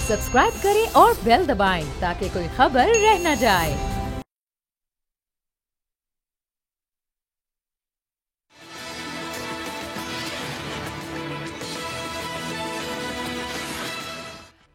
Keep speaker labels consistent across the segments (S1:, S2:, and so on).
S1: Subscribe करें और bell दबाएं ताकि कोई खबर रह न जाए।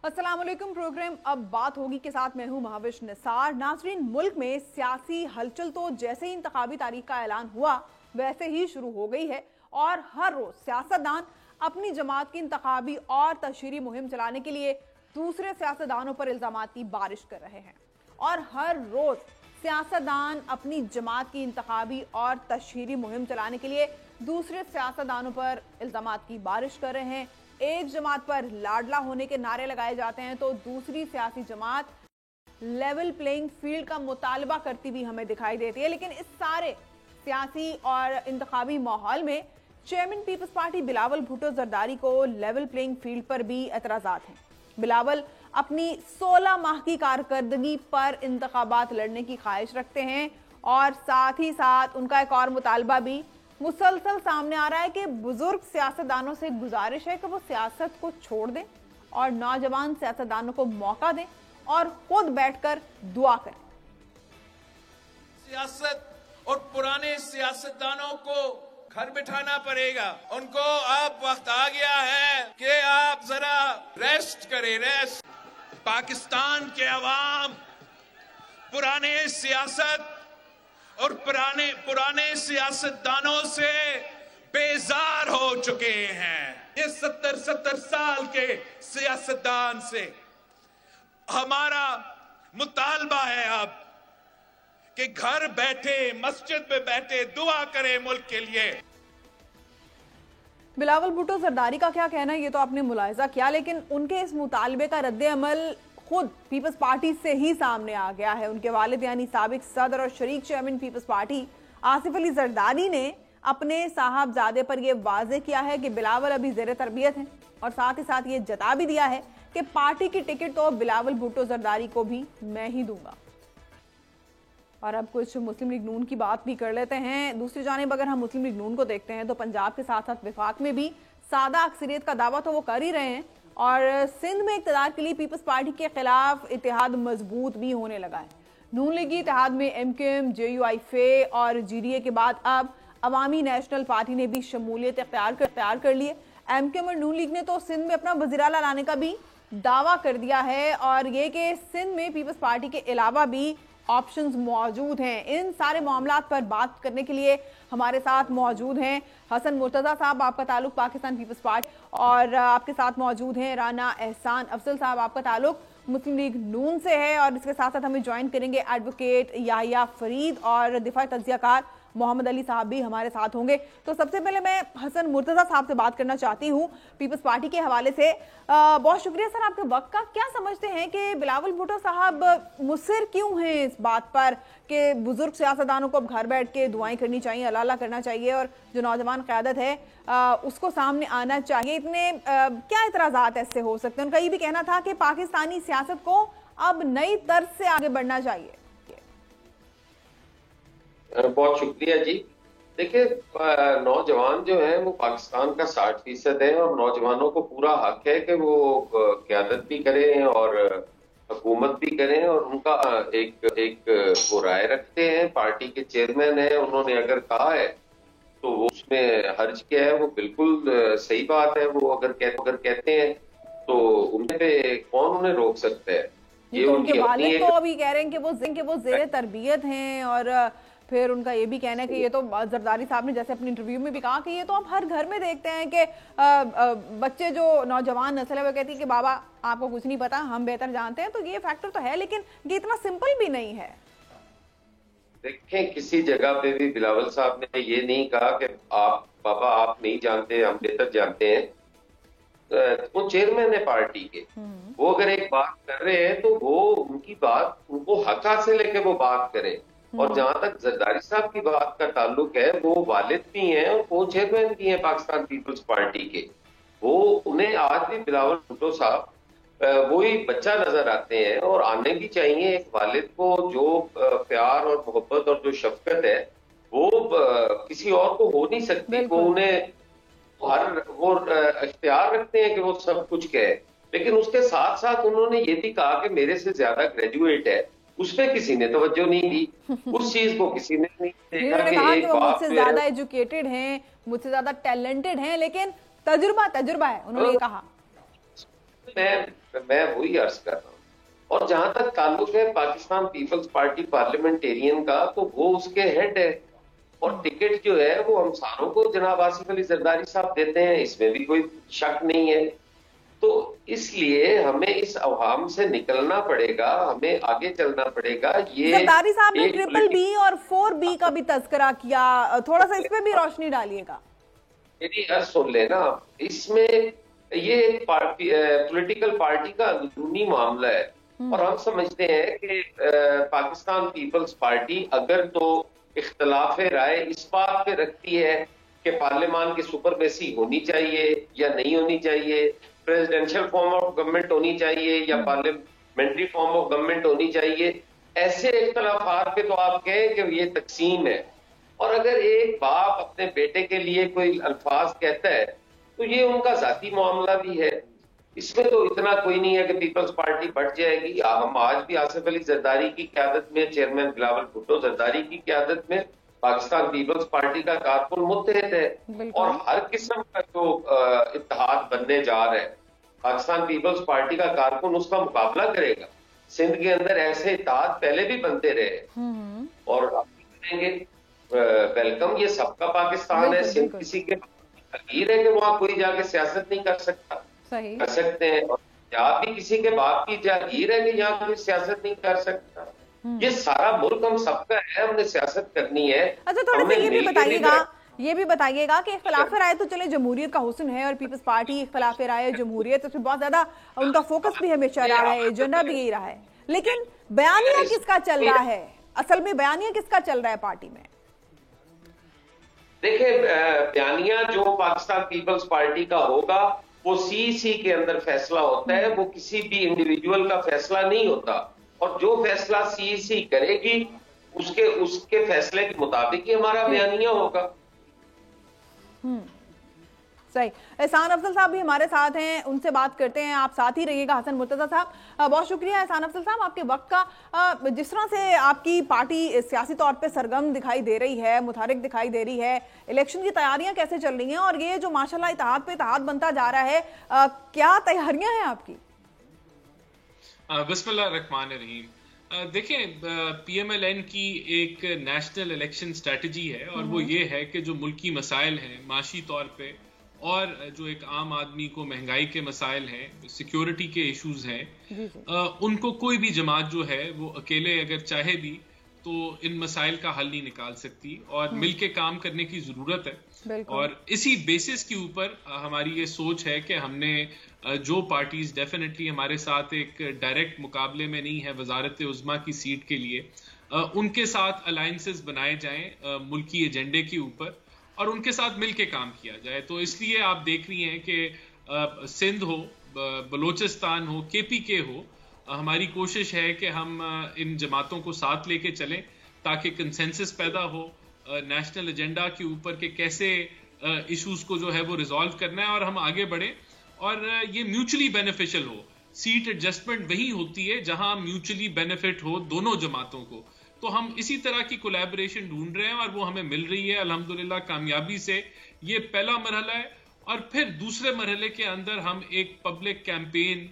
S2: अस्सलाम वालेकुम। प्रोग्राम अब बात होगी के साथ मैं हूं महाविश निसार। नाजरीन, मुल्क में सियासी हलचल तो जैसे ही इंतखाबी तारीख का ऐलान हुआ वैसे ही शुरू हो गई है और हर रोज सियासतदान अपनी जमात की इंतखाबी और तशहीरी मुहिम चलाने के लिए दूसरे सियासतदानों पर इल्जामात की बारिश कर रहे हैं। और हर रोज सियासतदान अपनी जमात की इंतखाबी और तशहीरी मुहिम चलाने के लिए दूसरे सियासतदानों पर इल्जामात की बारिश कर रहे हैं। एक जमात पर लाडला होने के नारे लगाए जाते हैं तो दूसरी सियासी जमात लेवल प्लेइंग फील्ड का मुतालबा करती हुई हमें दिखाई देती है। लेकिन इस सारे सियासी और इंतखाबी माहौल में चेयरमैन पीपल्स पार्टी बिलावल भुट्टो जरदारी को लेवल प्लेइंग फील्ड पर भी एतराजात हैं। बिलावल अपनी 16 माह की कारकर्दगी पर इंतखाबात लड़ने की ख्वाहिश रखते हैं और साथ ही साथ उनका एक और मुतालबा भी मुसलसल सामने आ रहा है कि बुजुर्ग सियासतदानों से गुजारिश है कि वो सियासत को छोड़ दें और नौजवान सियासतदानों को मौका दें और खुद बैठकर दुआ करें।
S3: सियासत और पुराने सियासतदानों को घर बिठाना पड़ेगा। उनको अब वक्त आ गया है कि आप जरा रेस्ट करें, रेस्ट। पाकिस्तान के अवाम पुराने सियासत और पुराने सियासतदानों से बेजार हो चुके हैं। ये 70 साल के सियासतदान से हमारा मुतालबा है अब कि घर बैठे, मस्जिद में बैठे दुआ करें मुल्क के लिए।
S2: बिलावल भुट्टो जरदारी का क्या कहना है ये तो आपने मुलाहिजा किया, लेकिन उनके इस मुतालबे का रद्द अमल खुद पीपल्स पार्टी से ही सामने आ गया है। उनके वालिद यानी साबिक सदर और शरीक चेयरमैन पीपल्स पार्टी आसिफ अली जरदारी ने अपने साहबजादे पर यह वाजे किया है कि बिलावल अभी ज़ेरे तरबियत हैं और साथ ही साथ ये जता भी दिया है कि पार्टी की टिकट तो बिलावल भुट्टो जरदारी को भी मैं ही दूंगा। और अब कुछ मुस्लिम लीग नून की बात भी कर लेते हैं। दूसरी जानिब अगर हम मुस्लिम लीग नून को देखते हैं तो पंजाब के साथ साथ विफाक में भी सादा अक्सरियत का दावा तो वो कर ही रहे हैं और सिंध में इक़्तिदार के लिए पीपल्स पार्टी के खिलाफ इतिहाद मजबूत भी होने लगा है। नून लीगी इतिहाद में MKM, JUIFA और GDA के बाद अब अवामी नेशनल पार्टी ने भी शमूलियत इख्तियार कर ली है। MKM और नून लीग ने तो सिंध में अपना वज़ीर-ए-आला लाने का भी दावा कर दिया है और ये कि सिंध में पीपल्स पार्टी के अलावा भी ऑप्शंस मौजूद हैं। इन सारे मामलात पर बात करने के लिए हमारे साथ मौजूद हैं हसन मुर्तज़ा साहब, आपका ताल्लुक पाकिस्तान पीपल्स पार्टी, और आपके साथ मौजूद हैं राना एहसान अफजल साहब, आपका ताल्लुक मुस्लिम लीग नून से है। और इसके साथ साथ हमें ज्वाइन करेंगे एडवोकेट याहिया फरीद और दिफा तज्जियाकार मोहम्मद अली साहब भी हमारे साथ होंगे। तो सबसे पहले मैं हसन मुर्तज़ा साहब से बात करना चाहती हूँ पीपल्स पार्टी के हवाले से। बहुत शुक्रिया सर आपके वक्त का। क्या समझते हैं कि बिलावल भुट्टो साहब मुसिर क्यों हैं इस बात पर कि बुजुर्ग सियासतदानों को अब घर बैठ के दुआएं करनी चाहिए, अल्लाह करना चाहिए और जो नौजवान क़यादत है उसको सामने आना चाहिए? इतने क्या इतराज़ात ऐसे हो सकते हैं? उनका ये भी कहना था कि पाकिस्तानी सियासत को अब नई तर्ज से आगे बढ़ना चाहिए।
S4: बहुत शुक्रिया जी। देखिए, नौजवान जो है वो पाकिस्तान का 60% है और नौजवानों को पूरा हक है कि वो क़यादत भी करें और हुकूमत भी करें और उनका एक वो राय रखते हैं। पार्टी के चेयरमैन है, उन्होंने अगर कहा है तो वो उसमें हर्ज क्या है, वो बिल्कुल सही बात है। वो अगर कहते हैं तो उनमें पे कौन उन्हें रोक सकता है?
S2: ये तो उनके वालिद तो अभी कह रहे हैं कि वो ज़ेरे तरबियत हैं और फिर उनका ये भी कहना है कि ये तो जरदारी साहब ने जैसे अपने इंटरव्यू में भी कहा कि ये तो आप हर घर में देखते हैं कि बच्चे जो नौजवान नस्ल है वो कहती है कि बाबा आपको कुछ नहीं पता, हम बेहतर जानते हैं। तो ये फैक्टर तो है, लेकिन ये इतना सिंपल भी नहीं है।
S4: देखें, किसी जगह पे भी बिलावल साहब ने ये नहीं कहा कि आप बाबा आप नहीं जानते, हम बेहतर जानते हैं। वो चेयरमैन है पार्टी के, वो अगर एक बात कर रहे हैं तो वो उनकी बात, उनको हक हासिल है कि वो बात करें। और जहां तक जरदारी साहब की बात का ताल्लुक है, वो वालिद भी हैं और वो चेयरमैन भी हैं पाकिस्तान पीपल्स पार्टी के। वो उन्हें आज भी बिलावल भुट्टो साहब वही बच्चा नजर आते हैं और आने भी चाहिए। एक वालिद को जो प्यार और मोहब्बत और जो शफकत है वो किसी और को हो नहीं सकती। वो उन्हें वो इख्तियार रखते हैं कि वो सब कुछ कहे। लेकिन उसके साथ साथ उन्होंने ये भी कहा कि मेरे से ज्यादा ग्रेजुएट है, उस पर किसी ने तवज्जो नहीं दी, उस चीज को किसी ने नहीं देखा
S2: उन्होंने
S4: कि
S2: कहा कि
S4: एक
S2: वो
S4: बाप
S2: मुझसे
S4: जो
S2: ज्यादा
S4: है,
S2: एजुकेटेड हैं, मुझसे ज्यादा टैलेंटेड हैं, लेकिन तजुर्बा है, उन्होंने ये कहा।
S4: मैं वही अर्ज कर रहा हूँ। और जहां तक ताल्लुक है पाकिस्तान पीपल्स पार्टी पार्लियामेंटेरियन का, तो वो उसके हेड है और टिकट जो है वो हम सारों को जनाब आसिफ अली जरदारी साहब देते हैं, इसमें भी कोई शक नहीं है। तो इसलिए हमें इस अवाम से निकलना पड़ेगा, हमें आगे चलना पड़ेगा। ये
S2: जरदारी साहब ने
S4: एक
S2: ट्रिपल बी और 4B का भी तस्करा किया, थोड़ा सा इस पे भी रोशनी डालिएगा।
S4: मेरी अर्ज सुन लेना, इसमें ये पॉलिटिकल पार्टी का अंदरूनी मामला है और हम समझते हैं कि पाकिस्तान पीपल्स पार्टी अगर तो इख्तलाफ राय इस बात पे रखती है कि पार्लियामान की सुपरमेसी होनी चाहिए या नहीं होनी चाहिए, प्रेसिडेंशियल फॉर्म ऑफ गवर्नमेंट होनी चाहिए या पार्लियामेंट्री फॉर्म ऑफ गवर्नमेंट होनी चाहिए, ऐसे इख्तलाफात पे तो आप कहें कि ये तकसीम है। और अगर एक बाप अपने बेटे के लिए कोई अल्फाज कहता है तो ये उनका जाती मामला भी है, इसमें तो इतना कोई नहीं है कि पीपल्स पार्टी बढ़ जाएगी। हम आज भी आसिफ अली जरदारी की क़यादत में, चेयरमैन बिलावल भुट्टो जरदारी की क़यादत में पाकिस्तान पीपल्स पार्टी का कारकुन मुत्तहिद है और हर किस्म का जो इत्तेहाद बनने जा रहा है, पाकिस्तान पीपल्स पार्टी का कारकुन उसका मुकाबला करेगा। सिंध के अंदर ऐसे इत्तेहाद पहले भी बनते रहे और अब करेंगे। वेलकम, ये सबका पाकिस्तान है। सिंध किसी के जागीर है कि वहां कोई जाके सियासत नहीं कर सकता, कर सकते हैं। और पंजाब भी किसी के बाप की जागीर है कि यहाँ कोई सियासत नहीं कर सकता। ये सारा मुल्क हम सबका है, हमने सियासत करनी है।
S2: अच्छा, थोड़ा सा ये भी बताइएगा कि इख्तिलाफ राय तो चले जमहूरियत का हुस्न है और पीपल्स पार्टी इख्तिलाफ राय जमहूरियत, उसमें बहुत ज्यादा उनका फोकस भी हमेशा रहा है, एजेंडा भी यही रहा है, लेकिन बयानिया किसका चल रहा है? असल में बयानिया किसका चल रहा है पार्टी में?
S4: देखिए, बयानिया जो पाकिस्तान पीपल्स पार्टी का होगा वो सीईसी के अंदर फैसला होता है, वो किसी भी इंडिविजुअल का फैसला नहीं होता। और जो फैसला सीईसी करेगी उसके फैसले के मुताबिक ही हमारा बयानिया होगा।
S2: सही। एहसान अफजल साहब भी हमारे साथ हैं, उनसे बात करते हैं। आप साथ ही रहिएगा। हसन मुर्तजा साहब, बहुत शुक्रिया एहसान अफजल साहब आपके वक्त का। जिस तरह से आपकी पार्टी सियासी तौर पे सरगर्म दिखाई दे रही है, मुतहरिक दिखाई दे रही है, इलेक्शन की तैयारियां कैसे चल रही हैं और ये जो माशाल्लाह इत्तेहाद पे इत्तेहाद बनता जा रहा है, क्या तैयारियां हैं आपकी?
S5: बिस्मिल्लाह रहमान रहीम। देखिए, PMLN की एक नेशनल इलेक्शन स्ट्रेटजी है और वो ये है कि जो मुल्की मसाइल हैं माशी तौर पे और जो एक आम आदमी को महंगाई के मसाइल हैं, सिक्योरिटी के इश्यूज हैं, उनको कोई भी जमात जो है वो अकेले अगर चाहे भी तो इन मसाइल का हल नहीं निकाल सकती और मिलके काम करने की जरूरत है। और इसी बेसिस के ऊपर हमारी ये सोच है कि हमने जो पार्टीज डेफिनेटली हमारे साथ एक डायरेक्ट मुकाबले में नहीं है वजारत उज़्मा की सीट के लिए, उनके साथ अलायंसेस बनाए जाएं मुल्की एजेंडे के ऊपर और उनके साथ मिलके काम किया जाए। तो इसलिए आप देख रही हैं कि सिंध हो, बलोचिस्तान हो, KPK हो, हमारी कोशिश है कि हम इन जमातों को साथ लेके चलें ताकि कंसेंसस पैदा हो नेशनल एजेंडा के ऊपर के कैसे इश्यूज को जो है वो रिजॉल्व करना है और हम आगे बढ़े और ये म्यूचुअली बेनिफिशियल हो। सीट एडजस्टमेंट वही होती है जहां म्यूचुअली बेनिफिट हो दोनों जमातों को। तो हम इसी तरह की कोलैबोरेशन ढूंढ रहे हैं और वो हमें मिल रही है अल्हम्दुलिल्लाह कामयाबी से। ये पहला मरहला है और फिर दूसरे मरहले के अंदर हम एक पब्लिक कैंपेन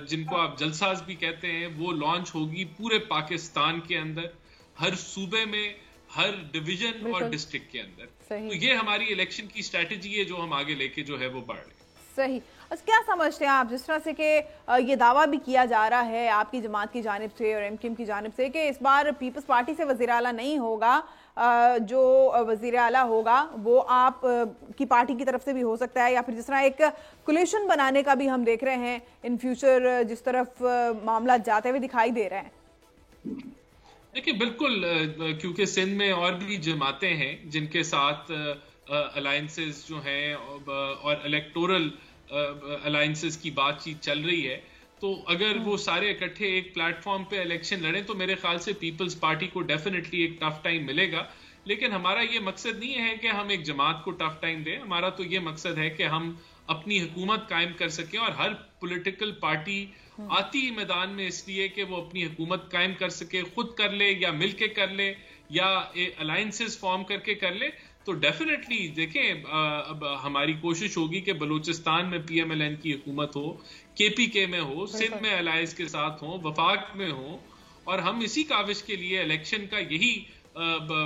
S5: जिनको आप जलसाज भी कहते हैं वो लॉन्च होगी पूरे पाकिस्तान के अंदर, हर सूबे में, हर डिवीजन और डिस्ट्रिक्ट के अंदर। तो ये हमारी इलेक्शन की स्ट्रेटेजी है जो हम आगे लेके जो है वो बढ़ रहे हैं।
S2: सही। क्या समझते हैं आप, जिस तरह से कि ये दावा भी किया जा रहा है आपकी जमात की जानिब से और MKM की जानिब से कि इस बार पीपल्स पार्टी से वज़ीर आला नहीं होगा, जो वज़ीर आला होगा वो आप की पार्टी की तरफ से भी हो सकता है या फिर जिस तरह एक कोलिशन बनाने का भी हम देख रहे हैं इन फ्यूचर, जिस तरफ मामला जाते हुए दिखाई दे रहे हैं?
S5: देखिए, बिल्कुल, क्योंकि सिंध में और भी जमातें हैं जिनके साथ अलायंसेस जो हैं और इलेक्टोरल अलायंसेस की बातचीत चल रही है, तो अगर वो सारे इकट्ठे एक प्लेटफॉर्म पे इलेक्शन लड़ें तो मेरे ख्याल से पीपल्स पार्टी को डेफिनेटली एक टफ टाइम मिलेगा। लेकिन हमारा ये मकसद नहीं है कि हम एक जमात को टफ टाइम दें, हमारा तो ये मकसद है कि हम अपनी हुकूमत कायम कर सके। और हर पॉलिटिकल पार्टी आती ही मैदान में इसलिए कि वो अपनी हुकूमत कायम कर सके, खुद कर ले या मिलके कर ले या अलायंसेस फॉर्म करके कर ले। तो डेफिनेटली देखें, अब हमारी कोशिश होगी कि बलूचिस्तान में PMLN की हुकूमत हो, KPK में हो, सिंध में अलायंस के साथ हो, वफाक में हो, और हम इसी काविश के लिए इलेक्शन का यही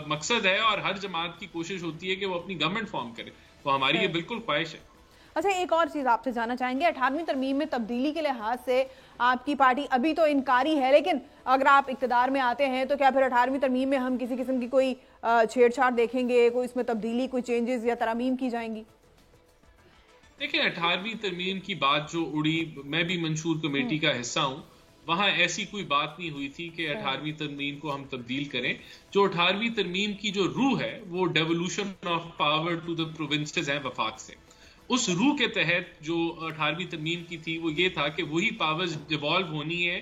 S5: मकसद है और हर जमात की कोशिश होती है कि वो अपनी गवर्नमेंट फॉर्म करे। तो हमारी ये बिल्कुल ख्वाहिश है।
S2: अच्छा, एक और चीज आपसे जानना चाहेंगे, 18वीं तरमीम में तब्दीली के लिहाज से आपकी पार्टी अभी तो इनकारी है, लेकिन अगर आप इक्तदार में आते हैं तो क्या फिर 18वीं तरमीम में हम किसी किस्म की कोई छेड़छाड़ देखेंगे, कोई इसमें तब्दीली, कोई चेंजेस या तरमीम की जाएंगी?
S5: देखिए, 18वीं तरमीम की बात जो उड़ी, मैं भी मंशूर कमेटी का हिस्सा हूँ, वहां ऐसी कोई बात नहीं हुई थी कि 18वीं तरमीम को हम तब्दील करें। जो 18वीं तरमीम की जो रूह है वो devolution of power to the provinces है वफाक से। उस रूह के तहत जो 18वीं तरमीम की थी वो ये था कि वही पावर्स डिवॉल्व होनी है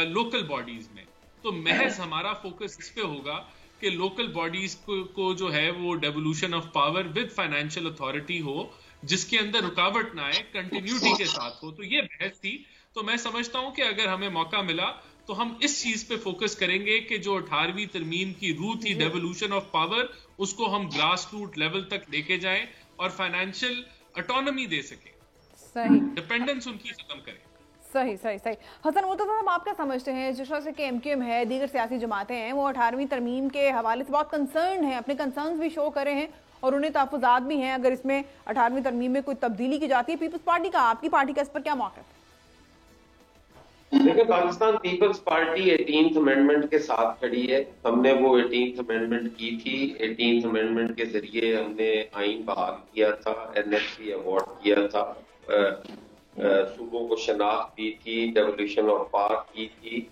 S5: लोकल बॉडीज में। तो महज हमारा फोकस इस पे होगा कि लोकल बॉडीज को जो है वो devolution of power with financial authority हो, जिसके अंदर रुकावट ना आए, कंटिन्यूटी के साथ हो। तो ये बहस थी। तो मैं समझता हूं कि अगर हमें मौका मिला तो हम इस चीज पे फोकस करेंगे कि जो 18वीं तरमीम की रूह थी डेवोल्यूशन ऑफ पावर, उसको हम ग्रास रूट लेवल तक लेके जाएं और फाइनेंशियल ऑटोनॉमी दे सके,
S2: सही,
S5: डिपेंडेंस उनकी खत्म करें।
S2: सही सही सही। हसन मुर्तज़ा साहब, आप क्या समझते हैं, जिस तरह से कि MQM है, दीगर सियासी जमातें हैं, वो 18वीं तरमीम के हवाले से बहुत कंसर्न हैं, अपने कंसर्न्स भी शो करे हैं और उन्हें तहफ़्फ़ुज़ात भी हैं अगर इसमें 18वीं तरमीम में कोई तब्दीली की जाती है। पीपल्स पार्टी का, आपकी पार्टी का इस पर क्या मौक़िफ़ है?
S4: देखिए, Pakistan peoples party 18th amendment के साथ खड़ी है। हमने वो 18th अमेंडमेंट की थी। 18th अमेंडमेंट के जरिए हमने आइन बहाल किया था, NSC अवार्ड किया था, सूबों को शनाख्त दी थी, डेवोल्यूशन ऑफ पावर की थी।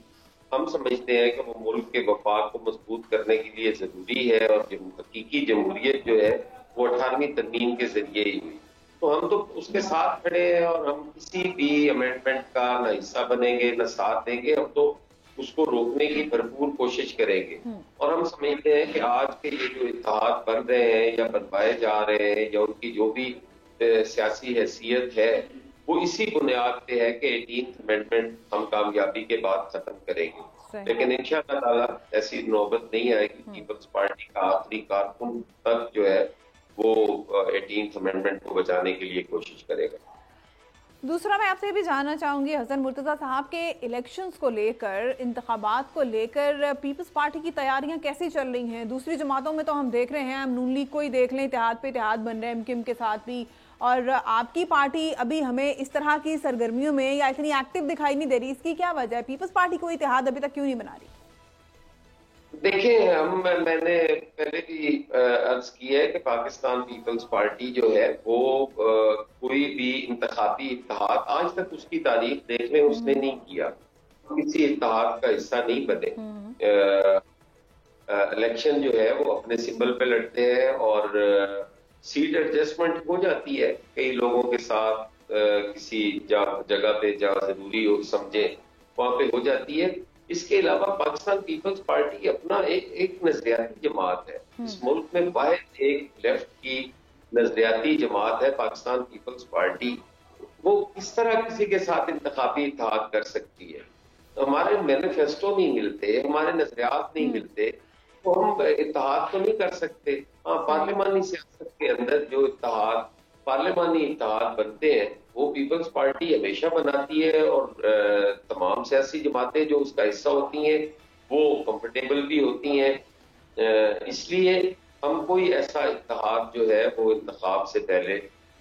S4: हम समझते हैं कि वो मुल्क के वफाक को मजबूत करने के लिए जरूरी है और हकीकी जमहूरियत जो है वो 18वीं तरमीम के जरिए ही हुई। तो हम तो उसके साथ खड़े हैं और हम किसी भी अमेंडमेंट का न हिस्सा बनेंगे न साथ देंगे। हम तो उसको रोकने की भरपूर कोशिश करेंगे। और हम समझते हैं कि आज के ये जो इत्तेहाद बन रहे हैं या बनवाए जा रहे हैं या उनकी जो भी सियासी हैसियत है वो इसी बुनियाद पे है कि 18th अमेंडमेंट हम कामयाबी के बाद खत्म करेंगे। लेकिन इंशाअल्लाह ताला ऐसी नौबत नहीं आएगी। पीपल्स पार्टी का आखिरी कारकुन तक जो है वो 18th अमेंडमेंट को बचाने के लिए कोशिश करेगा।
S2: दूसरा, मैं आपसे भी जानना चाहूंगी हसन मुर्तज़ा साहब के इलेक्शंस को लेकर, इंतखाबात को लेकर पीपल्स पार्टी की तैयारियां कैसी चल रही हैं? दूसरी जमातों में तो हम देख रहे हैं, हम नून लीग को ही देख लें, इत्तेहाद पे इत्तेहाद बन रहे हैं MQM के साथ भी, और आपकी पार्टी अभी हमें इस तरह की सरगर्मियों में या इतनी एक्टिव दिखाई नहीं दे रही। इसकी क्या वजह है? पीपल्स पार्टी को इत्तेहाद अभी तक क्यों नहीं बना रही?
S4: देखिए, मैंने पहले भी अर्ज किया है कि पाकिस्तान पीपल्स पार्टी जो है वो कोई भी इंतखाबी इत्तेहाद आज तक उसकी तारीख देख लें उसने नहीं किया, किसी इत्तेहाद का हिस्सा नहीं बने। इलेक्शन जो है वो अपने सिंबल पे लड़ते हैं और सीट एडजस्टमेंट हो जाती है कई लोगों के साथ, किसी जगह पे जहाँ जरूरी हो समझे वहां पे हो जाती है। इसके अलावा पाकिस्तान पीपल्स पार्टी अपना एक नजरियाती जमात है। इस मुल्क में वाहिद एक लेफ्ट की नजरियाती जमात है पाकिस्तान पीपल्स पार्टी। वो किस तरह किसी के साथ इंतखाबी इत्तेहाद कर सकती है? हमारे मैनिफेस्टो नहीं मिलते, हमारे नजरियात नहीं मिलते, तो हम इत्तेहाद तो नहीं कर सकते। हाँ, पार्लिमानी सियासत के अंदर जो इत्तेहाद, पार्लिमानी इत्तेहाद बनते हैं वो पीपल्स पार्टी हमेशा बनाती है और तमाम सियासी जमातें जो उसका हिस्सा होती हैं वो कंफर्टेबल भी होती हैं। इसलिए हम कोई ऐसा इत्तेहाद जो है वो इंतखाब से पहले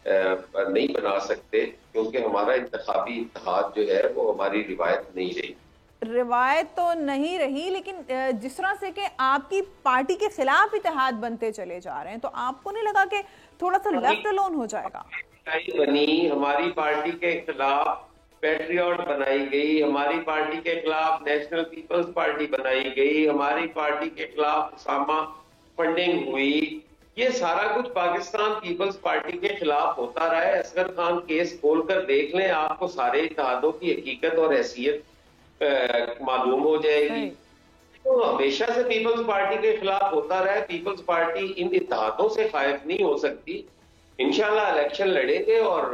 S4: नहीं बना सकते, क्योंकि हमारा इंतखाबी इत्तेहाद जो है वो हमारी रिवायत नहीं रही।
S2: रिवायत तो नहीं रही, लेकिन जिस तरह से कि आपकी पार्टी के खिलाफ इत्तेहाद बनते चले जा रहे हैं, तो आपको नहीं लगा कि थोड़ा सा लेफ्ट अलोन हो जाएगा?
S4: बनी हमारी पार्टी के खिलाफ पैट्रियट बनाई गई, हमारी पार्टी के खिलाफ नेशनल पीपल्स पार्टी बनाई गई, हमारी पार्टी के खिलाफ उसामा फंडिंग हुई। ये सारा कुछ पाकिस्तान पीपल्स पार्टी के खिलाफ होता रहा है। असगर खान केस खोलकर देख लें, आपको सारे इत्तेहादों की हकीकत और हैसियत मालूम हो जाएगी। तो हमेशा से पीपल्स पार्टी के खिलाफ होता रहा है। पीपल्स पार्टी इन इत्तेहादों से खायफ नहीं हो सकती। इंशाल्लाह इलेक्शन लड़ेंगे और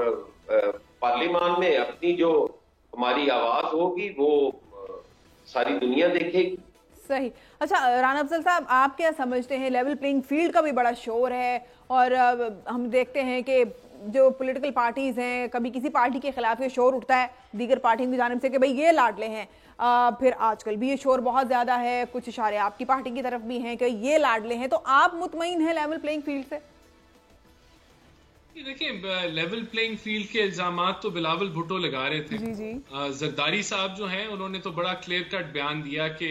S4: पार्लियामान में अपनी जो हमारी आवाज होगी वो सारी दुनिया देखेगी।
S2: सही। अच्छा राना अफजल साहब, आप क्या समझते हैं, लेवल प्लेइंग फील्ड का भी बड़ा शोर है और हम देखते हैं कि जो पॉलिटिकल पार्टीज हैं, कभी किसी पार्टी के खिलाफ ये शोर उठता है दीगर पार्टियों की जानिब से कि भाई ये लाडले हैं, फिर आजकल भी ये शोर बहुत ज्यादा है, कुछ इशारे आपकी पार्टी की तरफ भी हैं कि ये लाडले हैं, तो आप मुतमईन हैं लेवल प्लेइंग फील्ड से?
S5: देखिए, लेवल प्लेइंग फील्ड के इल्जामात तो बिलावल भुट्टो लगा रहे थे।
S2: जी।
S5: जरदारी साहब जो हैं उन्होंने तो बड़ा क्लियर कट बयान दिया कि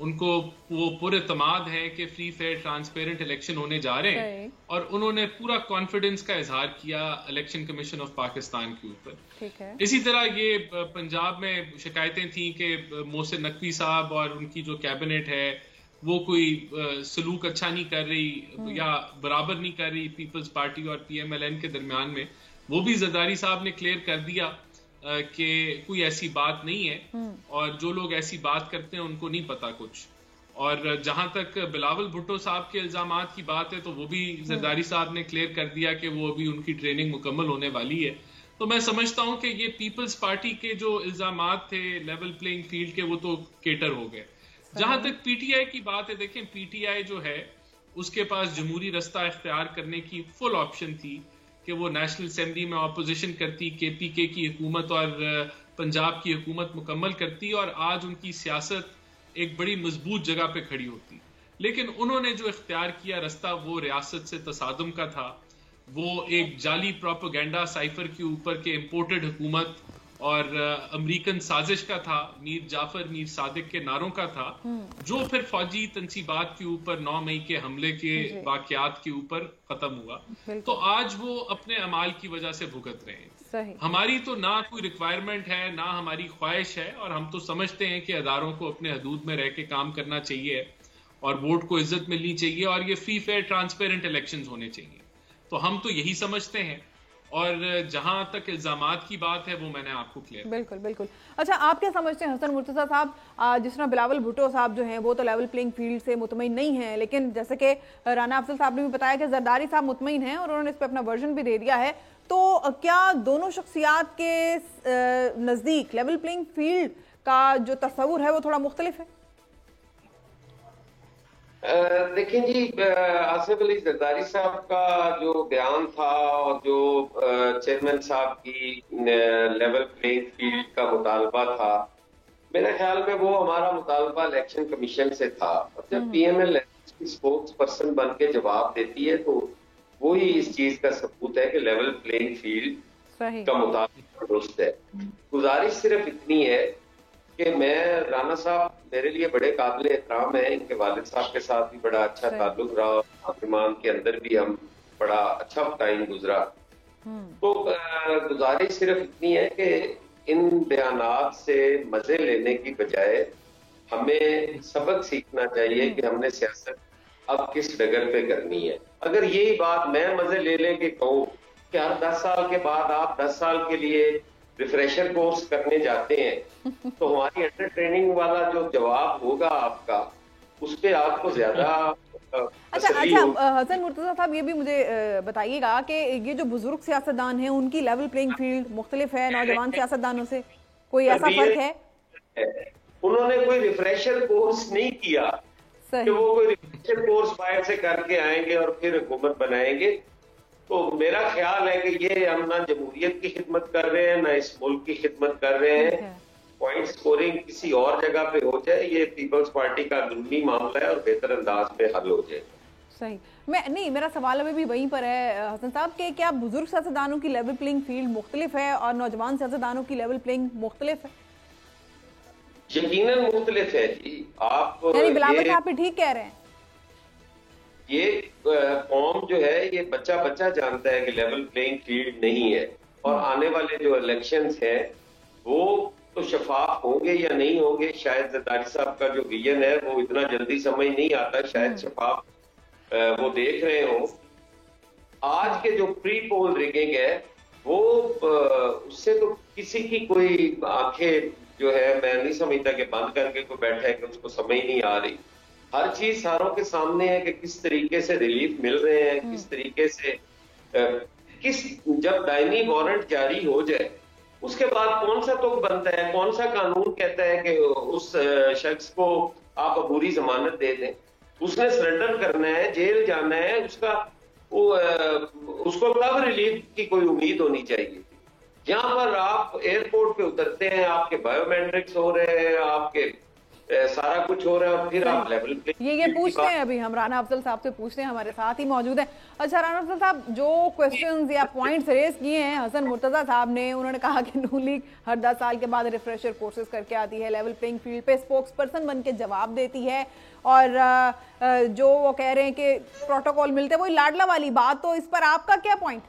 S5: उनको वो पूरे तमाद है कि फ्री फेयर ट्रांसपेरेंट इलेक्शन होने जा रहे हैं और उन्होंने पूरा कॉन्फिडेंस का इजहार किया इलेक्शन कमीशन ऑफ पाकिस्तान के ऊपर।
S2: ठीक है।
S5: इसी तरह ये पंजाब में शिकायतें थी कि मोहसिन नकवी साहब और उनकी जो कैबिनेट है वो कोई सलूक अच्छा नहीं कर रही या बराबर नहीं कर रही पीपल्स पार्टी और PMLN के दरमियान में। वो भी जरदारी साहब ने क्लियर कर दिया कि कोई ऐसी बात नहीं है और जो लोग ऐसी बात करते हैं उनको नहीं पता कुछ। और जहां तक बिलावल भुट्टो साहब के इल्जामात की बात है तो वो भी जरदारी साहब ने क्लियर कर दिया कि वो अभी उनकी ट्रेनिंग मुकम्मल होने वाली है। तो मैं समझता हूं कि ये पीपल्स पार्टी के जो इल्जामात थे लेवल प्लेइंग फील्ड के वो तो केटर हो गए। जहां तक PTI की बात है, देखें PTI जो है उसके पास जमहूरी रास्ता इख्तियार करने की फुल ऑप्शन थी कि वो नेशनल असेंबली में ऑपोजिशन करती, KPK की हुकूमत और पंजाब की हुकूमत मुकम्मल करती और आज उनकी सियासत एक बड़ी मजबूत जगह पे खड़ी होती। लेकिन उन्होंने जो इख्तियार किया रास्ता वो रियासत से तसादुम का था, वो एक जाली प्रोपेगेंडा साइफर के ऊपर के इम्पोर्टेड हुकूमत और अमेरिकन साजिश का था, मीर जाफर मीर सादिक के नारों का था, जो फिर फौजी तंसीबात के ऊपर 9 मई के हमले के वाकयात के ऊपर खत्म हुआ। तो आज वो अपने अमाल की वजह से भुगत रहे हैं।
S2: सही।
S5: हमारी तो ना कोई रिक्वायरमेंट है ना हमारी ख्वाहिश है और हम तो समझते हैं कि अदारों को अपने हदूद में रह के काम करना चाहिए और वोट को इज्जत मिलनी चाहिए और ये फ्री फेयर ट्रांसपेरेंट इलेक्शंस होने चाहिए। तो हम तो यही समझते हैं और जहां तक इल्जामात की बात है वो मैंने आपको क्लियर।
S2: बिल्कुल बिल्कुल। अच्छा, आप क्या समझते हैं हसन मुर्तज़ा साहब, जिस तरह बिलावल भुट्टो साहब जो हैं वो तो लेवल प्लेइंग फील्ड से मुतमईन नहीं है, लेकिन जैसे कि राना अफजल साहब ने भी बताया कि जरदारी साहब मुतमईन हैं और उन्होंने इस पर अपना वर्जन भी दे दिया है, तो क्या दोनों शख्सियात के नजदीक लेवल प्लेइंग फील्ड का जो तस्वुर है वो थोड़ा मुख्तलिफ है?
S4: देखें जी, आसिफ अली जरदारी साहब का जो बयान था और जो चेयरमैन साहब की लेवल प्लेइंग फील्ड का मुतालबा था, मेरे ख्याल में वो हमारा मुतालबा इलेक्शन कमीशन से था। और जब PML की स्पोक्स पर्सन बन के जवाब देती है तो वो ही इस चीज का सबूत है कि लेवल प्लेइंग फील्ड का मुतालबा दुरुस्त है। गुजारिश सिर्फ इतनी है कि मैं, राना साहब मेरे लिए बड़े काबिल एहतराम है, इनके वालिद साहब के साथ भी बड़ा अच्छा ताल्लुक रहा, पार्लियामान के अंदर भी हम बड़ा अच्छा टाइम गुजरा। तो गुजारिश सिर्फ इतनी है कि इन बयानात से मजे लेने की बजाय हमें सबक सीखना चाहिए कि हमने सियासत अब किस डगर पे करनी है। अगर यही बात मैं मजे ले लेके कहूँ कि हर 10 साल के बाद आप 10 साल के लिए रिफ्रेशर कोर्स करने जाते हैं तो हमारी अंडर ट्रेनिंग वाला जो जवाब होगा आपका, उस पे आपको ज्यादा
S2: अच्छा हसन मुर्तज़ा साहब, ये भी मुझे बताइएगा कि ये जो बुजुर्ग सियासतदान हैं उनकी लेवल प्लेइंग फील्ड मुख्तलिफ है नौजवान सियासतदानों से, कोई ऐसा फर्क है?
S4: उन्होंने कोई रिफ्रेशर कोर्स नहीं किया कि वो कोई रिफ्रेशर कोर्स बाहर से करके आएंगे और फिर हुकूमत बनाएंगे। तो मेरा ख्याल है कि ये हम ना जमहूरियत की खिदमत कर रहे हैं ना इस मुल्क की खिदमत कर रहे हैं। पॉइंट स्कोरिंग किसी और जगह पे हो जाए, ये पीपल्स पार्टी का अंदरूनी मामला है और बेहतर अंदाज में हल हो जाए।
S2: सही। मेरा सवाल अभी भी वहीं पर है हसन साहब के, क्या बुजुर्ग सियासतदानों की लेवल प्लेइंग फील्ड मुख्तलिफ है और नौजवान सियासतदानों की लेवल प्लेइंग मुख्तलिफ है?
S4: यकीनन मुख्तलिफ है जी। आप
S2: बिलावल साहब ठीक कह रहे हैं।
S4: ये कौम जो है ये बच्चा बच्चा जानता है कि लेवल प्लेइंग फील्ड नहीं है और आने वाले जो इलेक्शंस हैं वो तो शफाफ होंगे या नहीं होंगे, शायद जरदारी साहब का जो विजन है वो इतना जल्दी समझ नहीं आता, शायद शफाफ वो देख रहे हो। आज के जो प्री पोल रिगिंग है वो उससे तो किसी की कोई आंखें जो है मैं नहीं समझता कि बंद करके कोई बैठा है कि उसको समझ नहीं आ रही। हर चीज सारों के सामने है कि किस तरीके से रिलीफ मिल रहे हैं, किस तरीके से जब दायमी वारंट जारी हो जाए उसके बाद कौन सा तुक बनता है, कौन सा कानून कहता है कि उस शख्स को आप अबूरी जमानत दे दें। उसने सरेंडर करना है, जेल जाना है, उसको तब रिलीफ की कोई उम्मीद होनी चाहिए। जहां पर आप एयरपोर्ट पे उतरते हैं, आपके बायोमेट्रिक्स हो रहे हैं, आपके सारा कुछ हो रहा है, और फिर आप लेवल पे
S2: ये पूछते हैं। अभी हम राना अफजल साहब से पूछते हैं, हमारे साथ ही मौजूद है। अच्छा राना अफजल साहब, जो क्वेश्चंस या पॉइंट्स रेज किए हैं हसन मुर्तजा साहब ने, उन्होंने कहा कि नून लीग हर 10 साल के बाद रिफ्रेशर कोर्सेज करके आती है, लेवल प्लेइंग फील्ड पे स्पोक्स पर्सन बन के जवाब देती है, और जो वो कह रहे हैं कि प्रोटोकॉल मिलते हैं, वही लाडला वाली बात। तो इस पर आपका क्या पॉइंट?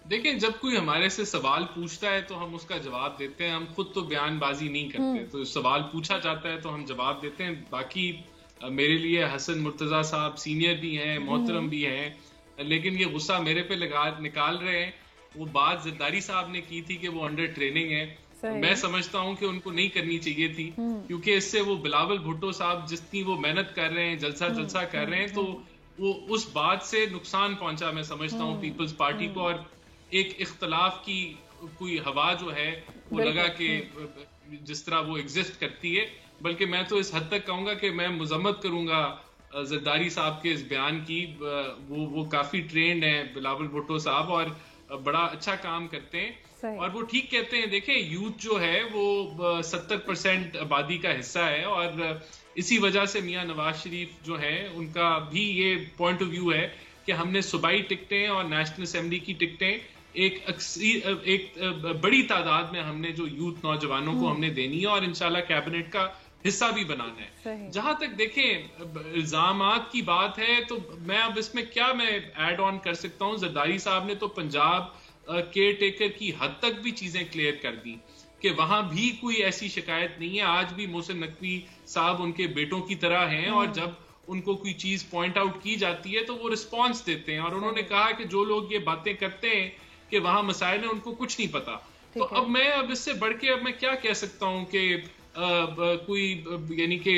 S5: देखिए, जब कोई हमारे से सवाल पूछता है तो हम उसका जवाब देते हैं। हम खुद तो बयानबाजी नहीं करते, तो सवाल पूछा जाता है तो हम जवाब देते हैं। बाकी मेरे लिए हसन मुर्तजा साहब सीनियर भी हैं, मोहतरम भी हैं, लेकिन ये गुस्सा मेरे पे निकाल रहे हैं। वो बात जरदारी साहब ने की थी कि वो अंडर ट्रेनिंग है, मैं समझता हूं कि उनको नहीं करनी चाहिए थी, क्योंकि इससे वो बिलावल भुट्टो साहब जितनी वो मेहनत कर रहे हैं, जलसा कर रहे हैं, तो वो उस बात से नुकसान पहुंचा, मैं समझता हूँ पीपल्स पार्टी को। और एक इख्तलाफ की कोई हवा जो है वो लगा कि जिस तरह वो एग्जिस्ट करती है, बल्कि मैं तो इस हद तक कहूंगा कि मैं मुजम्मत करूंगा जरदारी साहब के इस बयान की। वो काफी ट्रेंड है बिलावल भुट्टो साहब, और बड़ा अच्छा काम करते हैं, और वो ठीक कहते हैं। देखें, यूथ जो है वो 70% आबादी का हिस्सा है, और इसी वजह से मियां नवाज शरीफ जो है उनका भी ये पॉइंट ऑफ व्यू है कि हमने सूबाई टिकटें और नेशनल असेंबली की टिकटें एक बड़ी तादाद में हमने जो यूथ नौजवानों को हमने देनी है, और इंशाल्लाह कैबिनेट का हिस्सा भी बनाना है। जहां तक देखें इल्जामात की बात है, तो मैं अब इसमें क्या मैं ऐड ऑन कर सकता हूं। जरदारी साहब ने तो पंजाब केयर टेकर की हद तक भी चीजें क्लियर कर दी कि वहां भी कोई ऐसी शिकायत नहीं है। आज भी मोहसिन नकवी साहब उनके बेटों की तरह हैं, और जब उनको कोई चीज पॉइंट आउट की जाती है तो वो रिस्पॉन्स देते हैं। और उन्होंने कहा कि जो लोग ये बातें करते हैं कि वहां मसाइल है, उनको कुछ नहीं पता। तो अब मैं इससे बढ़ के अब मैं क्या कह सकता हूं कि कोई यानी कि